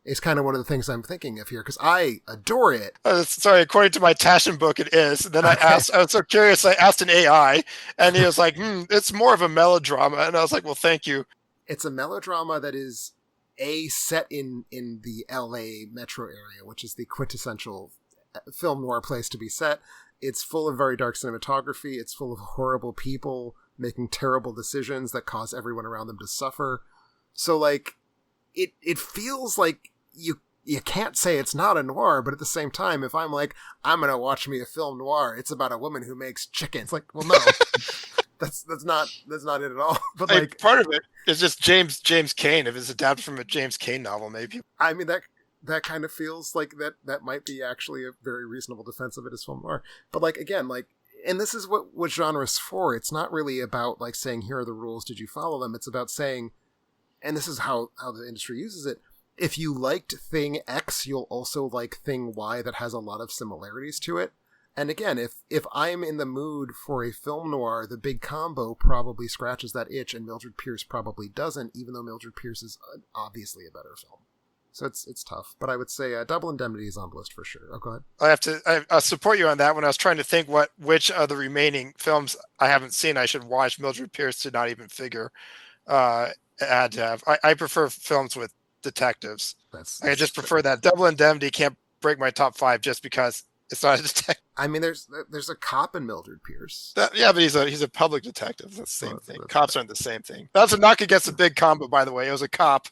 It's kind of one of the things I'm thinking of here, because I adore it. Sorry, according to my Taschen book, it is. And then I was so curious, I asked an AI, and he was like, it's more of a melodrama. And I was like, well, thank you. It's a melodrama that is, set in the LA metro area, which is the quintessential film noir place to be set. It's full of very dark cinematography. It's full of horrible people making terrible decisions that cause everyone around them to suffer. So, like, it feels like you can't say it's not a noir, but at the same time, if I'm like, I'm going to watch me a film noir, it's about a woman who makes chicken. It's like, well, no, that's not it at all. But like, part of it is just James Cain. If it's adapted from a James Cain novel, maybe. I mean, that kind of feels like that might be actually a very reasonable defense of it as film noir. But like, again, like, and this is what genre is for. It's not really about like saying, here are the rules, did you follow them? It's about saying, and this is how the industry uses it, if you liked thing X, you'll also like thing Y that has a lot of similarities to it. And again, if I'm in the mood for a film noir, The Big Combo probably scratches that itch, and Mildred Pierce probably doesn't, even though Mildred Pierce is obviously a better film. So it's tough. But I would say Double Indemnity is on the list for sure. Oh, go ahead. I'll support you on that one. I was trying to think which of the remaining films I haven't seen I should watch. Mildred Pierce did not even figure had to have. I prefer films with detectives. I just prefer that. Double Indemnity can't break my top 5 just because it's not a detective. I mean, there's a cop in Mildred Pierce. Yeah, but he's a public detective. That's the same thing. Cops aren't the same thing. That's a knock against The Big Combo, by the way. It was a cop,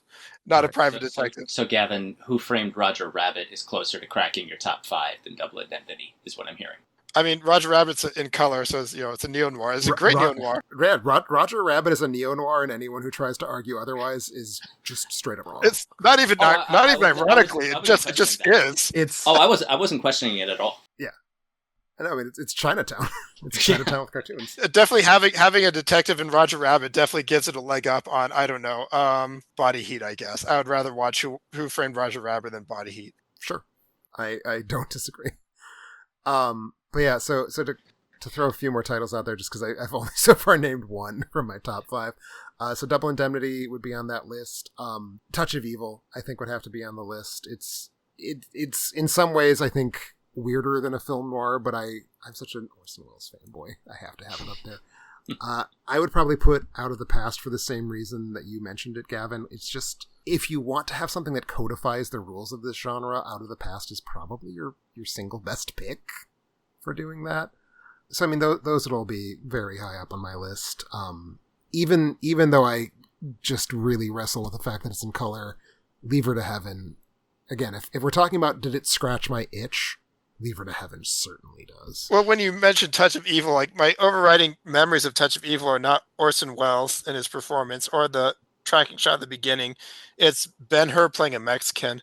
not a private detective. So, Gavin, Who Framed Roger Rabbit is closer to cracking your top 5 than Double Indemnity, is what I'm hearing. I mean, Roger Rabbit's in color, so it's a neo-noir. It's a great neo-noir. Roger Rabbit is a neo-noir, and anyone who tries to argue otherwise is just straight up wrong. It's not even ironically. It just is. I wasn't questioning it at all. Yeah. I mean, it's Chinatown. It's Chinatown with cartoons. Definitely having a detective in Roger Rabbit definitely gives it a leg up on, I don't know, Body Heat, I guess. I would rather watch Who Framed Roger Rabbit than Body Heat. Sure. I don't disagree. But yeah, so to throw a few more titles out there, just because I've only so far named one from my top 5. So Double Indemnity would be on that list. Touch of Evil, I think, would have to be on the list. It's in some ways, I think, weirder than a film noir, but I'm such an Orson Welles fanboy. I have to have it up there. I would probably put Out of the Past for the same reason that you mentioned it, Gavin. It's just, if you want to have something that codifies the rules of this genre, Out of the Past is probably your single best pick for doing that. So I mean, those would all be very high up on my list. Even though I just really wrestle with the fact that it's in color, Leave Her to Heaven. Again, if we're talking about did it scratch my itch, Leave Her to Heaven certainly does. Well, when you mentioned Touch of Evil, like my overriding memories of Touch of Evil are not Orson Welles and his performance or the tracking shot at the beginning. It's Ben-Hur playing a Mexican.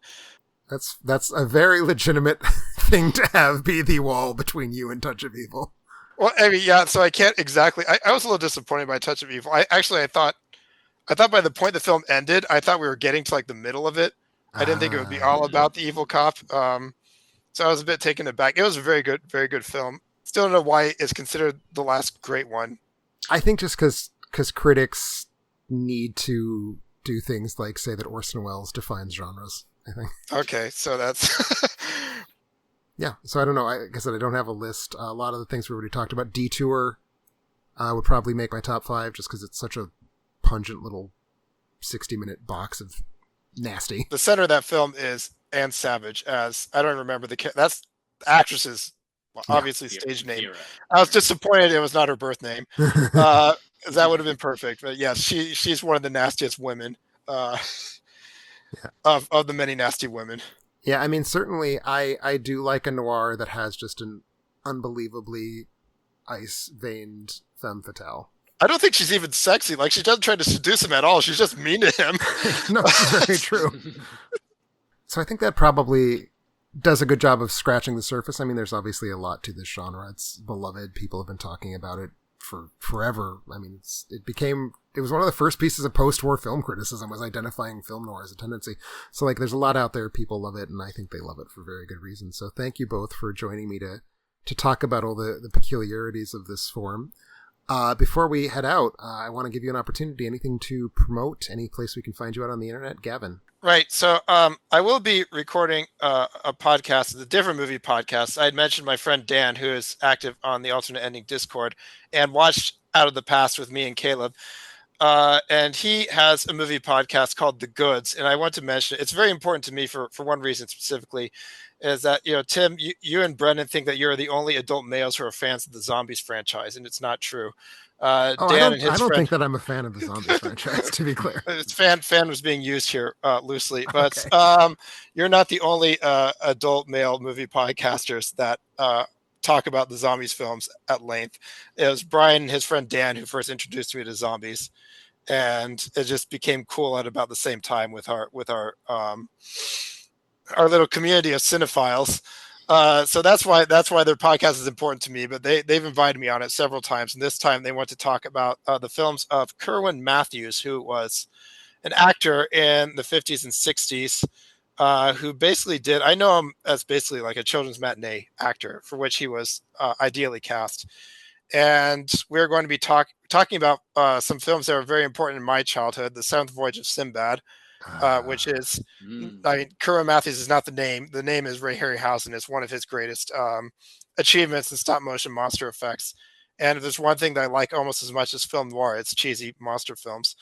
That's a very legitimate thing to have be the wall between you and Touch of Evil. Well, I mean, yeah, so I can't exactly. I was a little disappointed by Touch of Evil. I thought by the point the film ended, I thought we were getting to like the middle of it. I didn't think it would be all about the evil cop. So I was a bit taken aback. It was a very good film. Still don't know why it's considered the last great one. I think just because critics need to do things like say that Orson Welles defines genres, I think. Okay, so that's... Yeah, so I don't know. Like I said, I don't have a list. A lot of the things we already talked about. Detour would probably make my top 5 just because it's such a pungent little 60-minute box of nasty. The center of that film is Anne Savage as, I don't remember that's the actress's obviously stage name. I was disappointed it was not her birth name. That would have been perfect. But yeah, she's one of the nastiest women of the many nasty women. Yeah, I mean, certainly I do like a noir that has just an unbelievably ice-veined femme fatale. I don't think she's even sexy. Like, she doesn't try to seduce him at all. She's just mean to him. No, it's very true. So I think that probably does a good job of scratching the surface. I mean, there's obviously a lot to this genre. It's beloved. People have been talking about it for forever. I mean, it was one of the first pieces of post-war film criticism was identifying film noir as a tendency. So like, there's a lot out there. People love it, and I think they love it for very good reason. So thank you both for joining me to talk about all the peculiarities of this form. Before we head out, I want to give you an opportunity. Anything to promote? Any place we can find you out on the internet? Gavin? Right. So I will be recording a podcast, a different movie podcast. I had mentioned my friend Dan, who is active on the Alternate Ending Discord, and watched Out of the Past with me and Caleb. And he has a movie podcast called The Goods. And I want to mention, it's very important to me for one reason specifically, is that, Tim, you and Brendan think that you're the only adult males who are fans of the Zombies franchise, and it's not true. Dan I don't think that I'm a fan of the Zombies franchise, to be clear. It's fan was being used here loosely, but okay. You're not the only adult male movie podcasters that talk about the Zombies films at length. It was Brian and his friend Dan who first introduced me to Zombies, and it just became cool at about the same time with our little community of cinephiles. So that's why their podcast is important to me, but they've invited me on it several times. And this time they want to talk about the films of Kerwin Matthews, who was an actor in the 50s and 60s, who basically did. I know him as basically like a children's matinee actor, for which he was ideally cast. And we're going to be talking about some films that were very important in my childhood. The Seventh Voyage of Sinbad, which is, I mean, Kerwin Matthews is not the name. The name is Ray Harryhausen. It's one of his greatest achievements in stop motion monster effects. And if there's one thing that I like almost as much as film noir, it's cheesy monster films.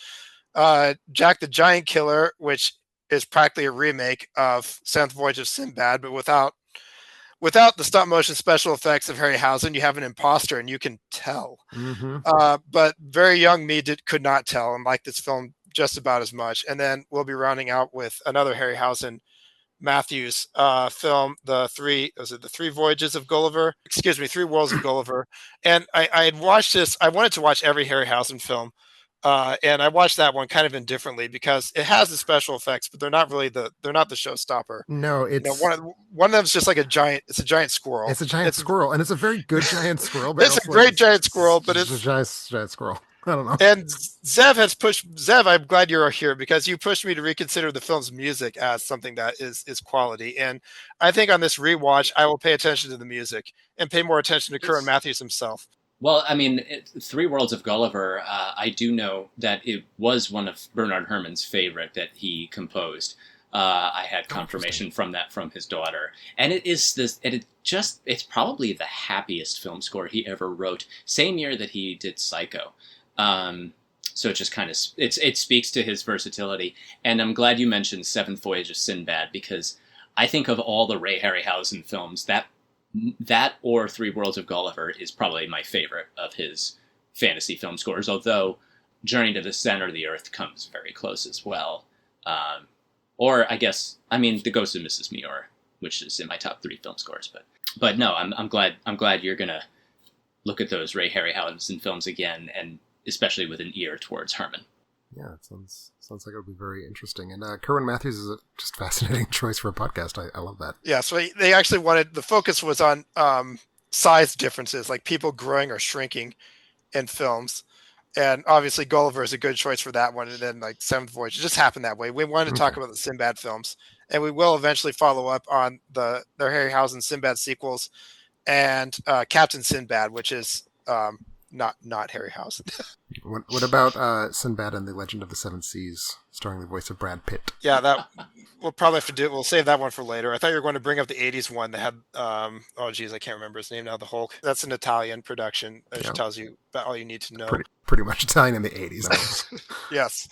Jack the Giant Killer, which is practically a remake of Seventh Voyage of Sinbad, but without the stop motion special effects of Harryhausen. You have an imposter, and you can tell. Mm-hmm. But very young me could not tell, and liked this film just about as much. And then we'll be rounding out with another Harryhausen Matthews film, the three voyages of Gulliver. Excuse me, Three Worlds of Gulliver. And I had watched this. I wanted to watch every Harryhausen film. And I watched that one kind of indifferently because it has the special effects, but they're not the showstopper. No, it's one of them's just like a giant squirrel. It's a giant squirrel, and it's a very good giant squirrel. It's a great giant squirrel, but it's a giant squirrel. I don't know. And Zev, I'm glad you're here because you pushed me to reconsider the film's music as something that is quality. And I think on this rewatch, I will pay attention to the music and pay more attention to Kerwin Matthews himself. Well, I mean, Three Worlds of Gulliver, I do know that it was one of Bernard Herrmann's favorite that he composed. I had confirmation from his daughter. And it's probably the happiest film score he ever wrote. Same year that he did Psycho. So it just kind of, it speaks to his versatility. And I'm glad you mentioned Seventh Voyage of Sinbad, because I think of all the Ray Harryhausen films, that or Three Worlds of Gulliver is probably my favorite of his fantasy film scores, although Journey to the Center of the Earth comes very close as well. Or I guess, I mean, The Ghost of Mrs. Muir, which is in my top 3 film scores. But no, I'm glad you're gonna look at those Ray Harryhausen films again, and especially with an ear towards Herrmann. Yeah, it sounds like it would be very interesting. And Kerwin Matthews is a just fascinating choice for a podcast. I love that. Yeah, so they actually wanted, the focus was on size differences, like people growing or shrinking in films. And obviously Gulliver is a good choice for that one. And then like Seventh Voyage, it just happened that way. We wanted to talk about the Sinbad films, and we will eventually follow up on their Harryhausen Sinbad sequels and Captain Sinbad, which is not Harryhausen. What about Sinbad and the Legend of the Seven Seas, starring the voice of Brad Pitt? Yeah, that we'll probably have to do. We'll save that one for later. I thought you were going to bring up the '80s one that had I can't remember his name now. The Hulk. That's an Italian production, which tells you about all you need to know. Pretty much Italian in the '80s. Yes.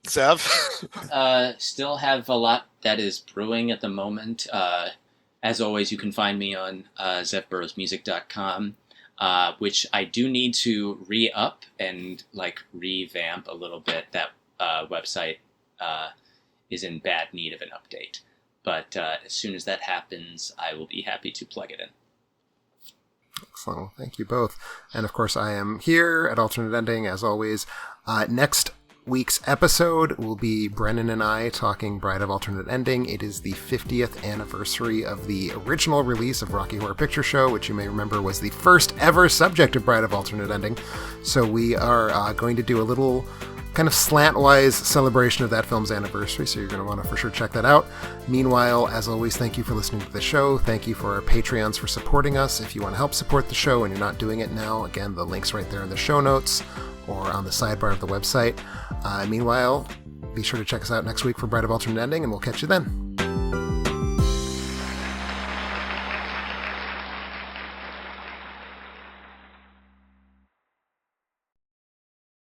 Zev? Still have a lot that is brewing at the moment. As always, you can find me on zevburrowsmusic.com. Which I do need to re-up and revamp a little bit. That website is in bad need of an update. But as soon as that happens, I will be happy to plug it in. Excellent. Well, thank you both. And of course, I am here at Alternate Ending, as always. Next week's episode will be Brennan and I talking Bride of Alternate Ending. It is the 50th anniversary of the original release of Rocky Horror Picture Show, which you may remember was the first ever subject of Bride of Alternate Ending. So we are going to do a little kind of slantwise celebration of that film's anniversary, so you're going to want to for sure check that out. Meanwhile, as always, thank you for listening to the show. Thank you for our Patreons for supporting us. If you want to help support the show and you're not doing it now, again, the link's right there in the show notes or on the sidebar of the website. Meanwhile, be sure to check us out next week for Bride of Alternate Ending, and we'll catch you then.